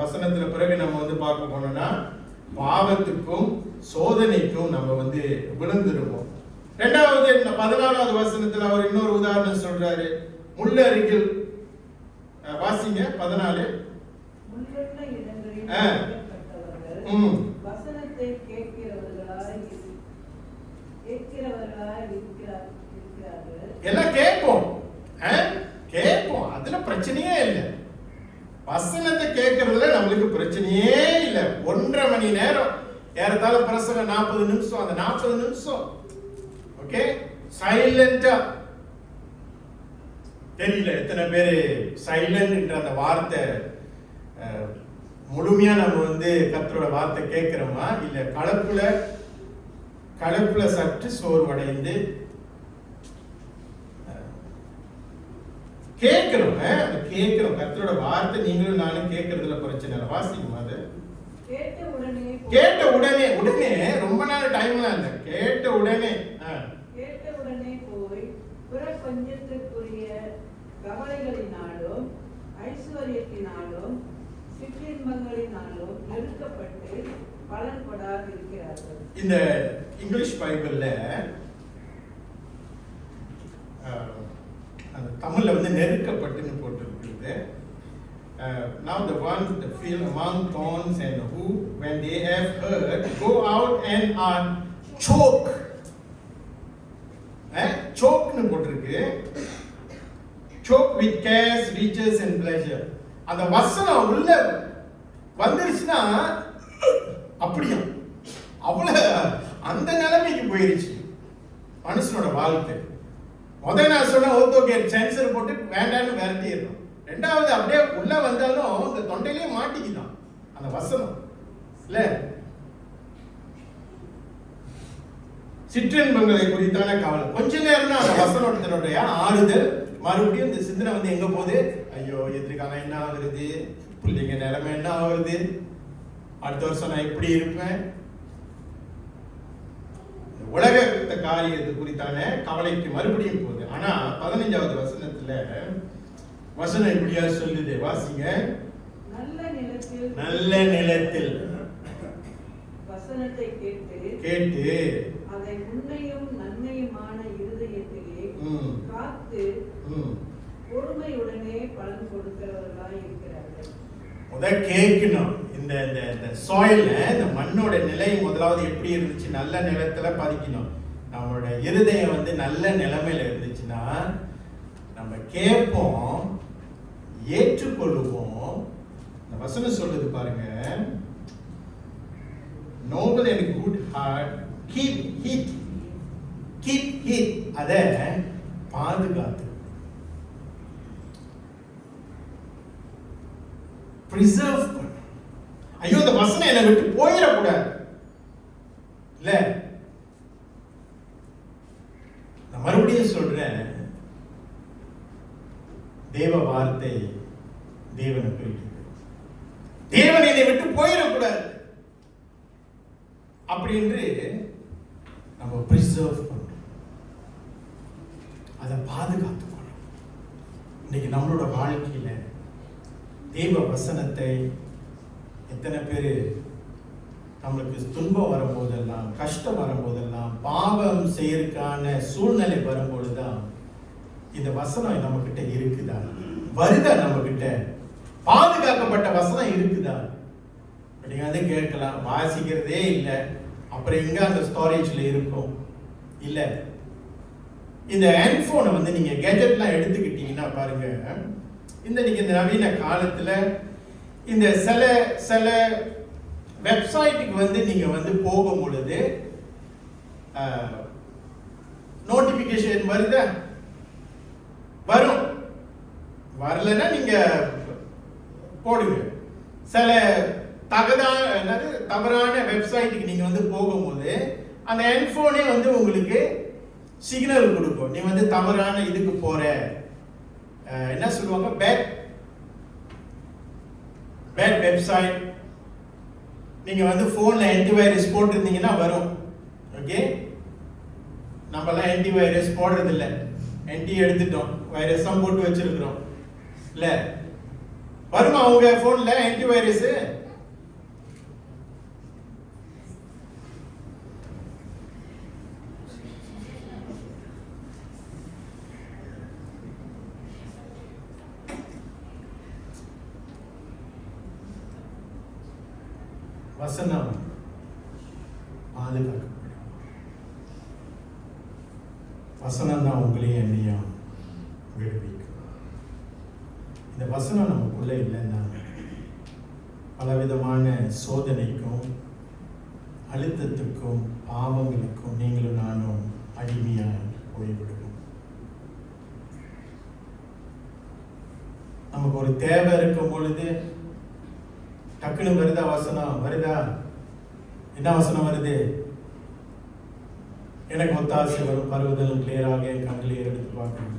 வசனத்துல பிறகு நம்ம வந்து பார்க்க போனோம்னா பாவத்துக்கும் சோதனைக்கும் நம்ம வந்து விழுந்துருவோம். 2வது 14வது வசனத்துல அவர் இன்னொரு உதாரணம் சொல்றாரு. முள் அருகில் வாசிங்க 14. முள்ளுள்ள இடங்களில் வசனத்தை கேட்கிறவர்களாய் இருக்கிறார்கள். எல்லாம் கேட்போம், அதுல பிரச்சனையே இல்லை. வசனத்தை கேட்கறதுல நம்மளுக்கு பிரச்சனையே இல்லை. 1.5 மணி நேரம் ஏறத்தாழ பிரசங்கம் 40 நிமிஷம். அந்த 40 நிமிஷம் ஓகே சைலண்டா. தெரியல எத்தனை பேர் சைலண்ட் என்ற அந்த வார்த்தை முழுமையா நம்ம வந்து கர்த்தரோட வார்த்தை கேட்கிறோமா, இல்ல கலப்புல சற்று சோர்வடைந்து கேட்கிறோம். கர்த்தரோட வார்த்தை நீங்களும் நானும் கேட்கறதுல பிரச்சனை இல்லை. வாசிக்குமா அது கேட்ட உடனே ரொம்ப நாள் டைம்லாம் இல்லை. கேட்ட உடனே போய் பிரபஞ்சத்திற்குரிய கவலைகளினாலும் ஐஸ்வர்யத்தினாலும் சிற்றின்பங்களினாலும் நெருக்கப்பட்டு பலன் கொடாது இருக்கிறார்கள். இந்த இங்கிலீஷ் பைபிள்ல தமிழ்ல வந்து நெருக்கப்பட்டுன்னு போட்டிருக்கிறது. Now the one that feel among thorns and who when they have heard go out and are choke. chokeன்னு போட்டிருக்கு. choke with cares, riches and pleasure. அந்த வசனம் உள்ள வந்துருச்சுன்னா அப்படியா அவ்வளவு அந்த நிலைமைக்கு போயிருச்சு மனுஷனோட வாழ்க்கை. முதல் நான் சொன்ன ஓகே சென்சர் போட்டு வேண்டான்னு விரட்டிடுறோம். ரெண்டாவது அப்படியே உள்ள வந்தாலும் இந்த தொண்டையிலேயே மாட்டிக்குதான் அந்த வசனம் இல்ல. சிற்றின்பங்களை குறித்தான கவலை. கொஞ்ச நேரம் தான் அந்த வசனத்தினுடைய ஆறுதல். மறுபடியும் இந்த சிந்தனை வந்து எங்க போகுது, ஐயோ எதிர்காலம் என்ன ஆகுறது, பிள்ளைங்க நிலைமை என்ன ஆகுறது, அடுத்த வருஷம் நான் எப்படி இருப்பேன், உலக காரியத்தை குறித்தான கவலைக்கு மறுபடியும் போகுது. ஆனா 15வது வசனத்துல வசனம் இப்படியா சொல்லுது, வாசிங்க. நல்ல நிலத்தில் வசனத்தை கேட்டு அதை உண்மையும் நன்மையுமான இருதயத்திலே காத்து பொறுமையுடனே பலன் கொடுக்கிறவர்களாய் இருக்கிறார்கள். முதல் கேட்கணும். இந்த சாயில்ல இந்த மண்ணோட நிலை முதலாவது எப்படி இருந்துச்சு, நல்ல நிலத்துல பதிக்கணும். நம்மளோட இருதயம் வந்து நல்ல நிலைமையில இருந்துச்சுன்னா நம்ம கேட்போம், ஏற்றுக்கொள்வோம். இந்த வசனம் சொல்லுது பாருங்க, noble and good heart keep heat அத பாதுகாத்து preserve பண்ணு. ஐயோ இந்த வசனம் என்னை விட்டு போயிடக்கூடாது இல்ல. நான் மறுபடியும் சொல்றேன், தேவ வார்த்தை தேவனை குறிக்கிறது. தேவன் என்னை விட்டு போயிடக்கூடாது அப்படின்னு நம்ம preserve பண்ணணும், அதை பாதுகாத்துக்கணும். இன்னைக்கு நம்மளோட வாழ்க்கையில தேவ வசனத்தை எத்தனை பேர் நம்மளுக்கு துன்பம் வரும்போதெல்லாம், கஷ்டம் வரும்போதெல்லாம், பாவம் செய்யறதுக்கான சூழ்நிலை வரும்பொழுதுதான் இந்த வசனம் நம்ம கிட்ட இருக்குதா, வருதா, நம்ம கிட்ட பாதுகாக்கப்பட்ட வசனம் இருக்குதா? நீங்க வந்து கேட்கலாம், வாசிக்கிறதே இல்லை, அப்புறம் எங்க அந்த ஸ்டோரேஜ்ல இருக்கும் இல்ல. இந்த ஹேண்ட்போனை வந்து நீங்க கேஜெட்லாம் எடுத்துக்கிட்டீங்கன்னா பாருங்க, இந்த நவீன காலத்துல இந்த சில வெப்சைட்டுக்கு வந்து நீங்க வந்து போகும் பொழுது நோட்டிபிகேஷன் வருதா, வரும். வரலன்னா நீங்க போடுங்க. சில தவறான வெப்சைட்டுக்கு நீங்க வந்து போகும்போது அந்த ஹெட்போனே வந்து உங்களுக்கு சிக்னல் கொடுக்கும், நீ வந்து தவறான இதுக்கு போற. என்ன சொல்லுவாங்க, பேட் வெப்சைட். நீங்க வந்து போன்ல ஆன்டிவைரஸ் போட்டிருந்தீங்கன்னா வரும். ஓகே, நம்ம எல்லாம் ஆன்டிவைரஸ் போடுறது இல்லை, எடுத்துட்டோம், வைரஸ் தான் போட்டு வச்சிருக்கிறோம் இல்ல. வருமா உங்க போன்ல ஆன்டிவைரஸ்? வசனம் பாதுகாக்கப்படும். வசனம் தான் உங்களையும் என்னையும் விடுவிக்கும். இந்த வசனம் நமக்குள்ள இல்லைன்னா பலவிதமான சோதனைக்கும் அழுத்தத்துக்கும் பாவங்களுக்கும் நீங்களும் நானும் அடிமையாக போய்விடுவோம். நமக்கு ஒரு தேவை இருக்கும் பொழுது டக்குன்னு வருதா வசனம்? வருதா? என்ன வசனம் வருது? எனக்கு ஒத்தாசை வரும், பருவதலும் கிளியராக என் கண்களை எடுத்து பார்க்கணும்.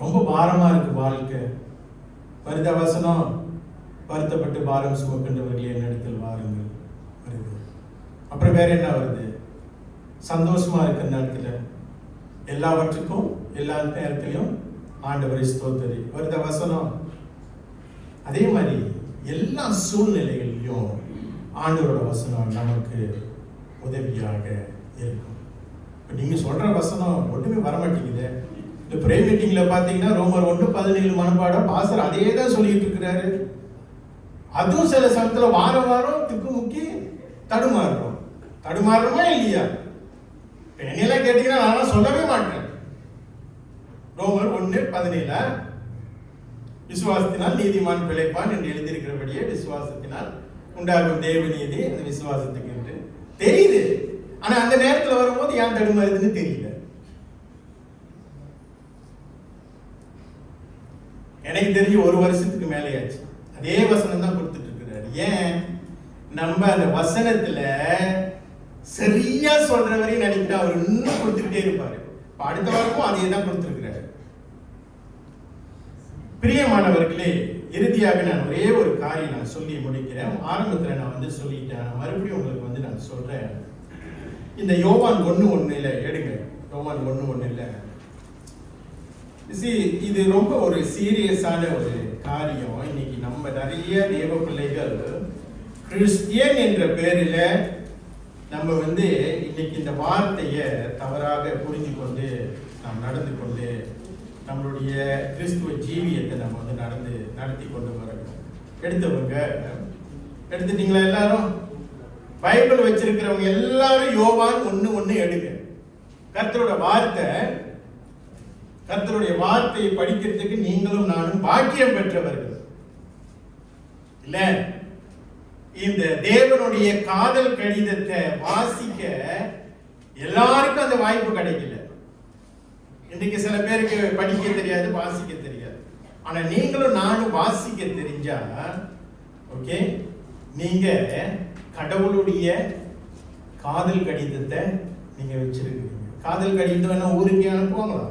ரொம்ப பாரமா இருக்கு வாழ்க்கை. வருதா வசனம்? வருத்தப்பட்டு பாரம் சுமக்கின்றவர்களே என்னிடத்தில் வாருங்கள் வருது. அப்புறம் வேற என்ன வருது? சந்தோஷமா இருக்கிற நேரத்தில் எல்லாவற்றுக்கும் எல்லா நேரத்திலையும் ஆண்டவரை ஸ்தோத்திரி வருத வசனம். அதே மாதிரி எல்லா சூழ்நிலைகளிலும் ஆண்டவரோட வசனம் நமக்கு உதவியாக இருக்கும். இப்போ நீங்க சொல்ற வசனம் ஒன்றுமே வரமாட்டேங்குது. இந்த ப்ரே மீட்டிங்ல பாத்தீங்கன்னா ரோமர் 1:17 மனப்பாடம் பாஸ்டர் அதே தான் சொல்லிட்டு இருக்கிறாரு. அதுவும் சில சமயத்துல வாரம் வாரம் திக்குமுக்கி தடுமாறுறோமா இல்லையா? என்னெல்லாம் கேட்டீங்கன்னா நான் சொல்லவே மாட்டேன். ரோமர் 1:17 விசுவாசத்தினால் நீதிமான் பிழைப்பான் என்று எழுதியிருக்கிறபடியே விசுவாசத்தினால் உண்டாகும் தேவ நீதி அந்த விசுவாசத்துக்கு என்று தெரியுது. ஆனா அந்த நேரத்துல வரும்போது ஏன் தடுமாறுதுன்னு தெரியல. எனக்கு தெரிஞ்சு 1 வருஷத்துக்கு மேலேயாச்சு அதே வசனம் தான் கொடுத்துட்டு இருக்கிறாரு. ஏன்? நம்ம அந்த வசனத்துல சரியா சொல்ற வரையும் நினைக்கிற அவர் இன்னும் கொடுத்துக்கிட்டே இருப்பாரு. அடுத்த வாரமும் அதே தான் கொடுத்துருக்கிறாரு. பிரியமானவர்களே, இறுதியாக நான் ஒரே ஒரு காரியம் நான் சொல்லி முடிக்கிறேன். ஆரம்பத்துல நான் சொல்லிட்டேன், மறுபடியும் உங்களுக்கு நான் சொல்றேன். இந்த யோவான் 1:1 எடுங்க. யோவான் 1:1 இது ரொம்ப ஒரு சீரியஸான ஒரு காரியம். இன்னைக்கு நம்ம நிறைய தேவ பிள்ளைகள் கிறிஸ்டியன் என்ற பேரில் நம்ம இன்னைக்கு இந்த வார்த்தையை தவறாக புரிஞ்சு கொண்டு நாம் நடந்து கொண்டு நம்மளுடைய கிறிஸ்துவ ஜீவியத்தை நம்ம நடத்தி கொண்டு வரணும். எடுத்துட்டீங்களா? எல்லாரும் பைபிள் வச்சிருக்கிறவங்க எல்லாரும் யோவான் 1:1 எடுங்க. கர்த்தருடைய வார்த்தையை படிக்கிறதுக்கு நீங்களும் நானும் பாக்கியம் பெற்றவர்கள் இல்ல. இந்த தேவனுடைய காதல் கடிதத்தை வாசிக்க எல்லாருக்கும் அந்த வாய்ப்பு கிடைக்கல. இன்னைக்கு சில பேருக்கு படிக்க தெரியாது, வாசிக்க தெரியாது. ஆனா நீங்களும் நானும் வாசிக்க தெரிஞ்சா ஓகே, நீங்க கடவுளுடைய காதல் கடிதத்தை நீங்க வச்சிருக்கீங்க. காதல் கடிதம் என்ன ஊருக்கே அனுப்புவாங்களா?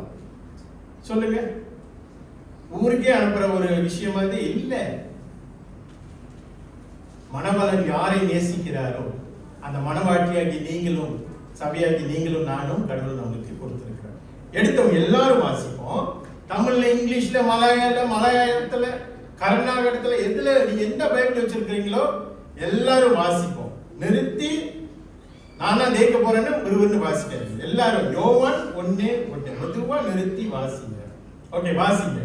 சொல்லுங்க. ஊருக்கே அனுப்புற ஒரு விஷயம் இல்ல. மணவாளன் யாரை நேசிக்கிறாரோ அந்த மணவாட்டியாகி நீங்களும் சபையாகி நீங்களும் நானும் கடவுள் நம்மளுக்கு கொடுத்திருக்கிறார். எடுத்தவங்க எல்லாரும் வாசிப்போம். தமிழ்ல, இங்கிலீஷ்ல, மலையாளத்துல, கர்நாடகத்துல, எதுல நீங்க எந்த பைபிள் வச்சிருக்கீங்களோ எல்லாரும் வாசிப்போம். நிறுத்தி நானா தேக்க போறேன்னு ஒருவர்னு வாசிக்கிறேன். எல்லாரும் யோவான் 1:1 மெதுவா நிறுத்தி வாசிங்க. ஓகே, வாசிங்க.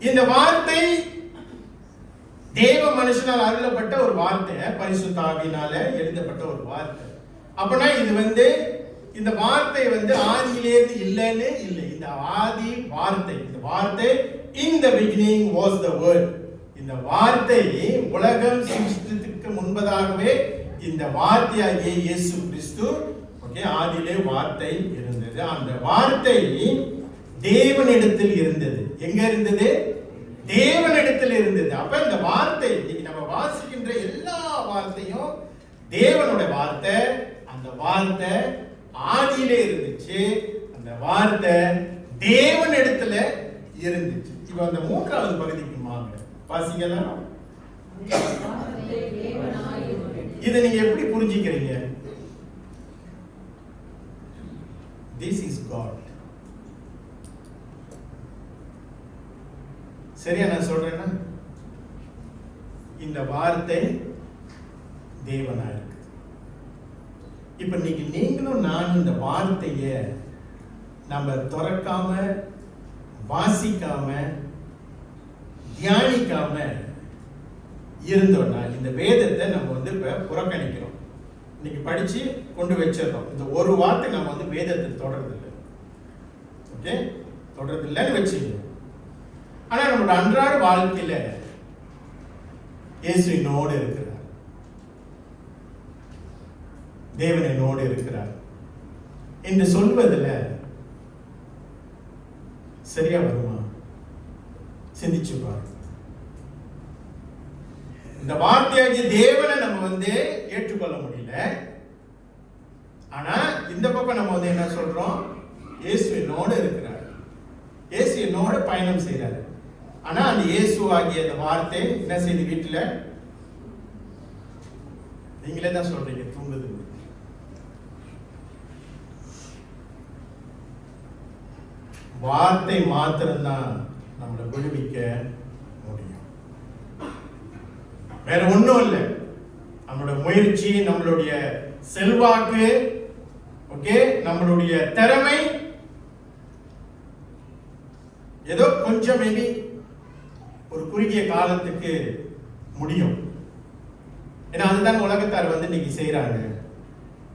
இந்த வார்த்தை தேவ மனுஷனால் அருளப்பட்ட ஒரு வார்த்தை, பரிசுத்த ஆவியினால எழுதப்பட்ட ஒரு வார்த்தை. அப்பனா இது இந்த வார்த்தை ஆதியிலேருந்து இல்லைன்னு இல்லை. இந்த ஆதி வார்த்தை, இந்த வார்த்தை in the beginning was the word. இந்த வார்த்தை உலகம் சிருஷ்டிக்கு முன்பதாகவே இந்த வார்த்தையாகிய இயேசு கிறிஸ்து ஆதியிலே வார்த்தை இருந்தது. அந்த வார்த்தை தேவனிடத்தில் இருந்தது. எங்க இருந்தது? தேவனிடத்தில் இருந்தது. அப்ப இந்த வார்த்தை இன்னைக்கு நம்ம வாசிக்கின்ற எல்லா வார்த்தையும் தேவனுடைய வார்த்தை. அந்த வார்த்தை ஆதியிலே இருந்துச்சு. அந்த வார்த்தை தேவனிடத்துல இருந்துச்சு. இப்ப அந்த 3வது பகுதிக்கு வாங்க, வாசிக்கலாம். இதை நீங்க எப்படி புரிஞ்சுக்கிறீங்க? This is God. சரியா நான் சொல்றேன்னா? இந்த வார்த்தை தேவனா இருக்கு. இப்ப நீங்களும் நானும் இந்த வார்த்தைய நம்ம திறக்காம, வாசிக்காம, தியானிக்காம இருந்தோம்னா இந்த வேதத்தை நம்ம வந்து இப்ப புறக்கணிக்கிறோம். இன்னைக்கு படிச்சு கொண்டு வச்சிடறோம். இந்த ஒரு வார்த்தை நம்ம வந்து வேதத்தை தொடர்றதில்லை. ஓகே, தொடர்றதில்லைன்னு வச்சுக்கோங்க. ஆனா நம்மளோட அன்றாட வாழ்க்கையில இயேசு என்னோடு இருக்கிறார், தேவன் என்னோடு இருக்கிறார் என்று சொல்வதில் சரியா வருமா? சிந்திச்சு பாருங்க. இந்த வார்த்தையாகிய தேவனை நம்ம வந்து ஏற்றுக்கொள்ள முடியல. ஆனா இந்த பக்கம் நம்ம வந்து என்ன சொல்றோம்? இயேசு என்னோடு இருக்கிறார், இயேசு என்னோட பயணம் செய்யறாரு. ஆனா அந்த இயேசு ஆகிய அந்த வார்த்தை என்ன செய்து வீட்டுல நீங்களே தான் சொல்றீங்க, தூங்குது. வார்த்தை மாத்திரம்தான் நம்மளை விடுவிக்க முடியும். வேற ஒண்ணும் இல்லை. நம்மளோட முயற்சி, நம்மளுடைய செல்வாக்கு, ஓகே, நம்மளுடைய திறமை ஏதோ கொஞ்சம் மேபி ஒரு குறுகிய காலத்துக்கு முடியும். ஏன்னா அதுதான் உலகத்தார் வந்து இன்னைக்கு செய்யறாங்க.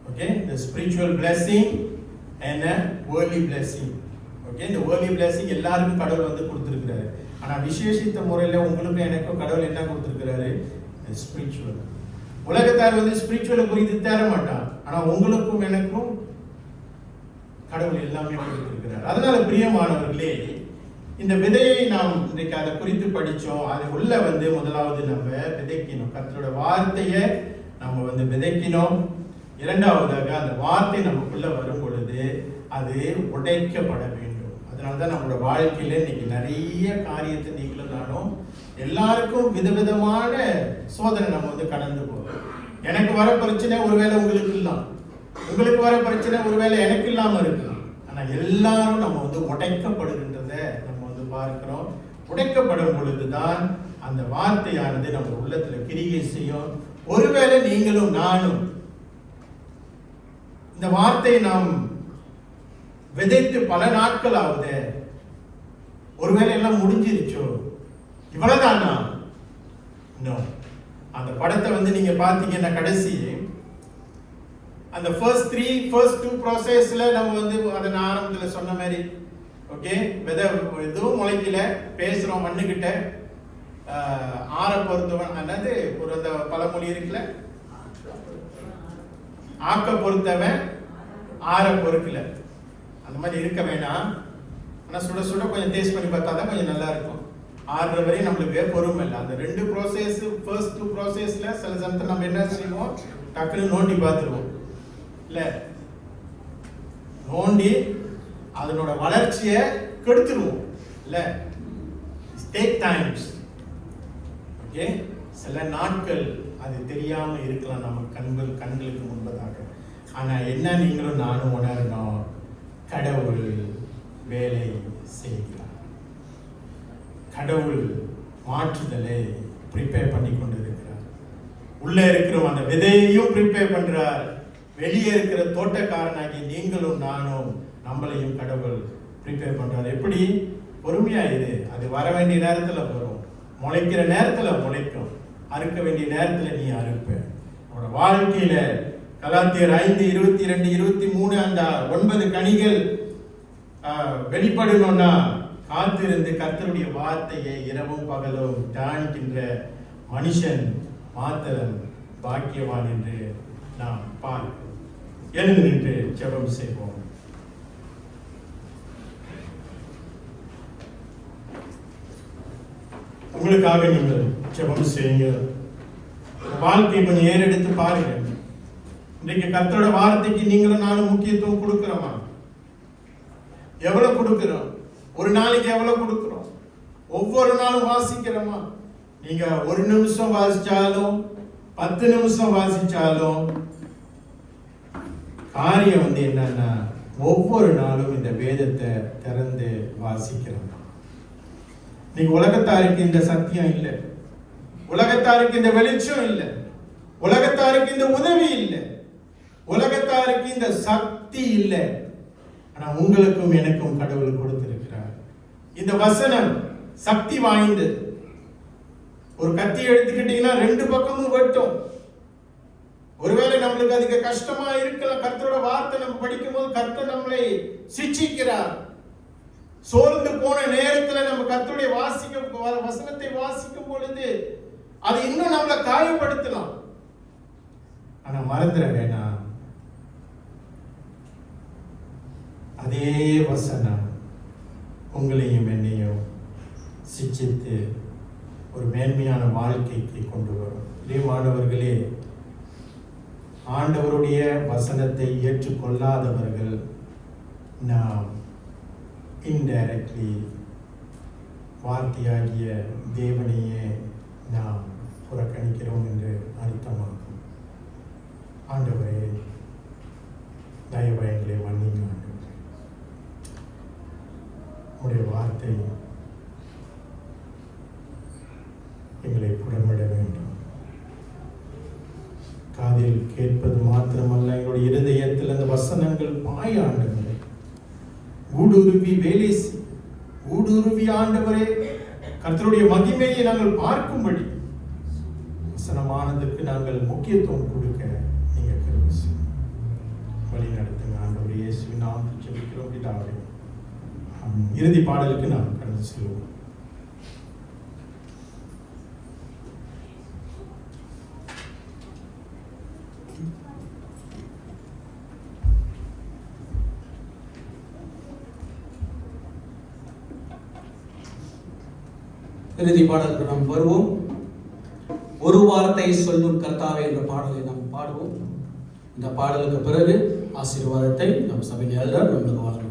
Okay, the spiritual blessing and a worldly blessing. Okay, இந்த worldly blessing எல்லாருக்கும் கடவுள் வந்து கொடுத்திருக்கிறாரு. ஆனா விசேஷித்த முறையில் உங்களுக்கும் எனக்கும் கடவுள் என்ன கொடுத்திருக்கிறாரு? ஸ்பிரிச்சுவல். உலகத்தார் வந்து ஸ்பிரிச்சுவலை குறித்து தர மாட்டான். ஆனா உங்களுக்கும் எனக்கும் கடவுள் எல்லாமே கொடுத்திருக்கிறார். அதனால பிரியமானவர்களே, இந்த விதையை நாம் இன்றைக்கு அதை குறித்து படிச்சோம். அது உள்ள வந்து முதலாவது நம்ம விதைக்கணும். கர்த்தரோட வார்த்தையை நம்ம வந்து விதைக்கணும். இரண்டாவதாக அந்த வார்த்தை நமக்குள்ள வரும் பொழுது அது உடைக்கப்பட வேண்டும். அதனாலதான் நம்மளோட வாழ்க்கையில இன்னைக்கு நிறைய காரியத்தை நீங்களும் நானும் எல்லாருக்கும் விதவிதமான சோதனை நம்ம வந்து கடந்து போகிறோம். எனக்கு வர பிரச்சனை ஒருவேளை உங்களுக்கு இல்லாம், உங்களுக்கு வர பிரச்சனை ஒருவேளை எனக்கு இல்லாம இருக்கலாம். ஆனா எல்லாரும் நம்ம வந்து உடைக்கப்படுகின்றத நம்ம வந்து பார்க்கிறோம். உடைக்கப்படும் பொழுதுதான் அந்த வார்த்தையானது நம்ம உள்ளத்துல கிரியை செய்யும். ஒருவேளை நீங்களும் நானும் இந்த வார்த்தையை நாம் விதைத்து பல நாட்கள் ஆகுது, ஒருவேளை எல்லாம் முடிஞ்சிருச்சோ, இவ்வளவுதானா? அந்த படத்தை வந்து நீங்க பாத்தீங்கன்னா கடைசி அந்த ஃபர்ஸ்ட் 2 ப்ராசஸ்ல நம்ம வந்து அதை நான் ஆரம்பத்தில் சொன்ன மாதிரி, ஓகே, விதை எதுவும் முளைக்கல, பேசுறோம் மண்ணுகிட்ட, ஆற பொறுத்தவன் அதாவது ஒரு அந்த பழமொழி இருக்குல்ல, ஆக்க பொறுத்தவன் ஆற பொறுக்கல, அந்த மாதிரி இருக்க வேண்டாம். ஆனா சுட சுட கொஞ்சம் டேஸ்ட் பண்ணி பார்த்தா தான் கொஞ்சம் நல்லா இருக்கும். ஆறுற வரையும் நம்மளுக்கு பொறுமை இல்லை. அந்த 2 ப்ராசஸ், ஃபர்ஸ்ட் 2 ப்ராசஸ்ல சில சமயத்தில் நம்ம என்ன செய்வோம், டக்குன்னு நோண்டி பார்த்துருவோம் இல்ல, நோண்டி அதனோட வளர்ச்சியை கெடுத்துருவோம் இல்ல. Take times. ஓகே, சில நாட்கள் அது தெரியாம இருக்கலாம் நம்ம கண்களுக்கு முன்பதாக. ஆனா என்ன நீங்களும் நானும் உணரணும், கடவுள் வேலை செய்கிறார். கடவுள் மாற்றுதலை ப்ரிப்பேர் பண்ணி கொண்டிருக்கிறார். உள்ள இருக்கிற அந்த விதையையும் ப்ரிப்பேர் பண்றார். வெளியே இருக்கிற தோட்டக்காரனாகி நீங்களும் நானும் நம்மளையும் கடவுள் ப்ரிப்பேர் பண்றார். எப்படி? பொறுமையா இரு, அது வர வேண்டிய நேரத்துல வரும், முளைக்கிற நேரத்துல முளைக்கும், அறுக்க வேண்டிய நேரத்துல நீ அறுப்ப. உன்னோட வாழ்க்கையில கலாத்தியர் 5:22-23 அந்த 9 கனிகள் வெளிப்படணும்னா காத்திருந்து கர்த்தருடைய வார்த்தையை இரவும் பகலும் தியானிக்கின்ற மனுஷன் மாத்திரம் பாக்கியவான் என்று நாம் பார்க்கிறோம். எழுந்து நின்று ஜெபம் செய்வோம். உங்களுக்காக நீங்கள் ஜெபம் செய்யுங்க. வாழ்க்கையை கொஞ்சம் ஏறெடுத்து பாருங்க. இன்றைக்கு கர்த்தரோட வார்த்தைக்கு நீங்களும் நானும் முக்கியத்துவம் கொடுக்கிறோமா? எவ்வளவு கொடுக்கிறோம்? ஒரு நாளைக்கு எவ்வளவு கொடுக்கிறோம்? ஒவ்வொரு நாளும் வாசிக்கிறோமா? நீங்க 1 நிமிஷம் வாசிச்சாலும் 10 நிமிஷம் வாசிச்சாலும் காரியம் வந்து என்னன்னா, ஒவ்வொரு நாளும் இந்த வேதத்தை திறந்து வாசிக்கிறோம். நீங்க உலகத்தாருக்கு இந்த சத்தியம் இல்லை, உலகத்தாருக்கு இந்த வெளிச்சம் இல்லை, உலகத்தாருக்கு இந்த உதவி இல்லை, உலகத்தாருக்கு இந்த சக்தி இல்லை. ஆனா உங்களுக்கும் எனக்கும் கடவுள் கொடுத்திருக்கிறார். இந்த வசனம் சக்தி வாய்ந்தது. ஒரு கத்தி எடுத்துக்கிட்டீங்கன்னா 2 பக்கமும் வெட்டும். ஒருவேளை நம்மளுக்கு அதுக்கு கஷ்டமா இருக்கலாம். கர்த்தரோட வார்த்தை நம்ம படிக்கும் போது கர்த்தர் நம்மளை சிட்சிக்கிறார். சோர்ந்து போன நேரத்துல நம்ம கர்த்தருடைய வசனத்தை வாசிக்கும் பொழுது அது இன்னும் நம்மளை காயப்படுத்தலாம். ஆனா மறந்துட வேணாம், அதே வசனம் உங்களையும் என்னையும் சிட்சித்து ஒரு மேன்மையான வாழ்க்கைக்கு கொண்டு வரும். பிரியமானவர்களே, ஆண்டவருடைய வசனத்தை ஏற்றுக்கொள்ளாதவர்கள் நாம் இன்டைரக்ட்லி வார்த்தையாகிய தேவனையே நாம் புறக்கணிக்கிறோம் என்று அர்த்தமாகும். ஆண்டவரே, தயவாய் எங்களை மன்னிங்க. ஆண்டவரே, உடைய வார்த்தை எங்களை புடமிட வேண்டும். காதில் கேட்பது மாத்திரமல்ல, எங்களுடைய இருதயத்தில் அந்த வசனங்கள் பாய ஆண்டவரே, ஊடுருவி வேலை ஊடுருவி ஆண்டவரே கர்த்தருடைய மகிமையை நாங்கள் பார்க்கும்படி வசனமானதுக்கு நாங்கள் முக்கியத்துவம் கொடுக்க நீங்க கிருபை செய்யுங்க. வழி நடத்துங்க ஆண்டவரே. இயேசுவின் நாமத்தில் ஜெபிக்கிறோம் பிதாவே. ஆமென். இறுதி பாடலுக்கு நாம் கடந்து செல்வோம். இறுதி பாடலுக்கு நாம் வருவோம். ஒரு வார்த்தை சொல்லும் கர்த்தாவே என்ற பாடலை நாம் பாடுவோம். இந்த பாடலுக்கு பிறகு ஆசீர்வாதத்தை நம் சபையின் எல்லோரும் நம்மளுக்கு வழங்குவார்.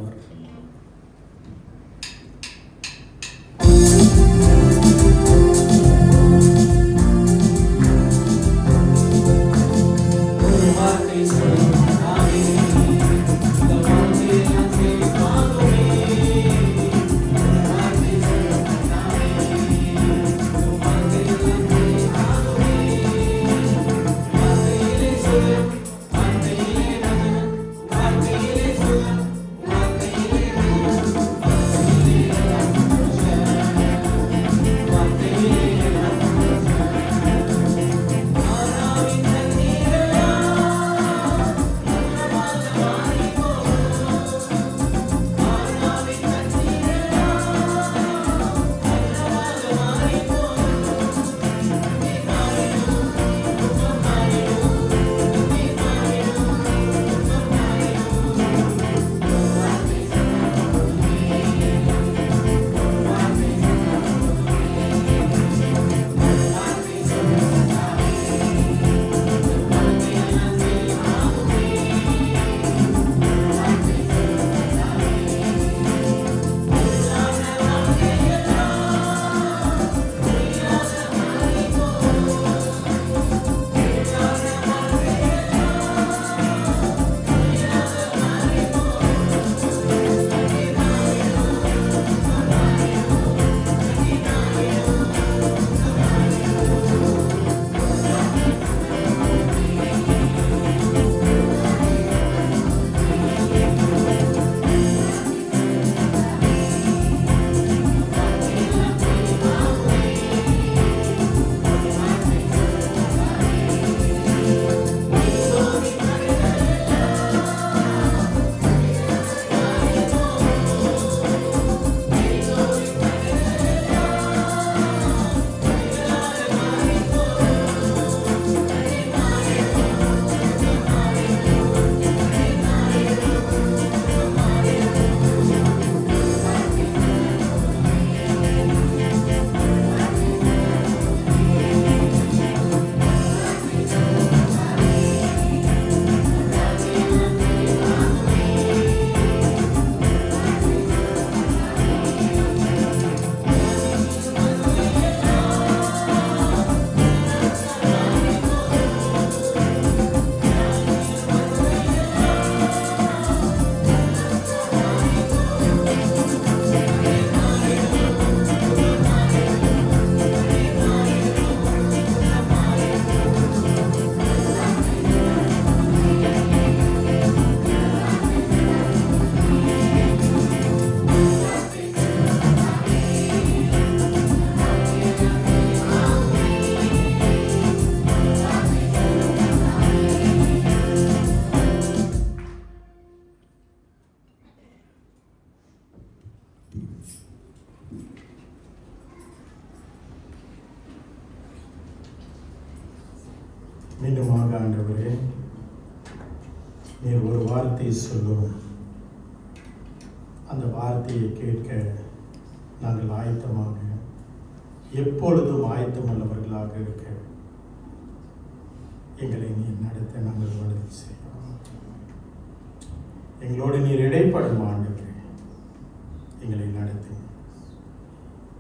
Thank you. நீர் ஒரு வார்த்தை சொல்லும், அந்த வார்த்தையை கேட்க நாங்கள் ஆயத்தமாக, எப்பொழுதும் ஆயத்தமுள்ளவர்களாக இருக்க எங்களை நீர் நடத்த நாங்கள் வளர்ச்சி செய்கிறோம். எங்களோடு நீர் இடைப்படும் ஆண்டவரே, எங்களை நடத்தும்.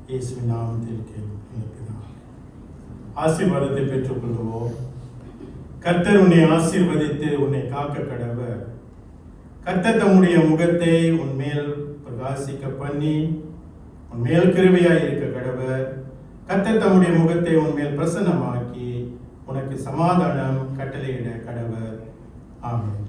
இயேசுவின் நாமத்தில் கேள்வி ஆசீர்வாதத்தை பெற்றுக்கொள்வோம். கர்த்தர் உன்னை ஆசீர்வதித்து உன்னை காக்க கடவர். கர்த்தர் தம்முடைய முகத்தை உன்மேல் பிரகாசிக்க பண்ணி உன்மேல் கிருபையாய் இருக்க கடவர். கர்த்தர் தம்முடைய முகத்தை உன்மேல் பிரசன்னமாக்கி உனக்கு சமாதானம் கட்டளையிட கடவர். ஆமென்.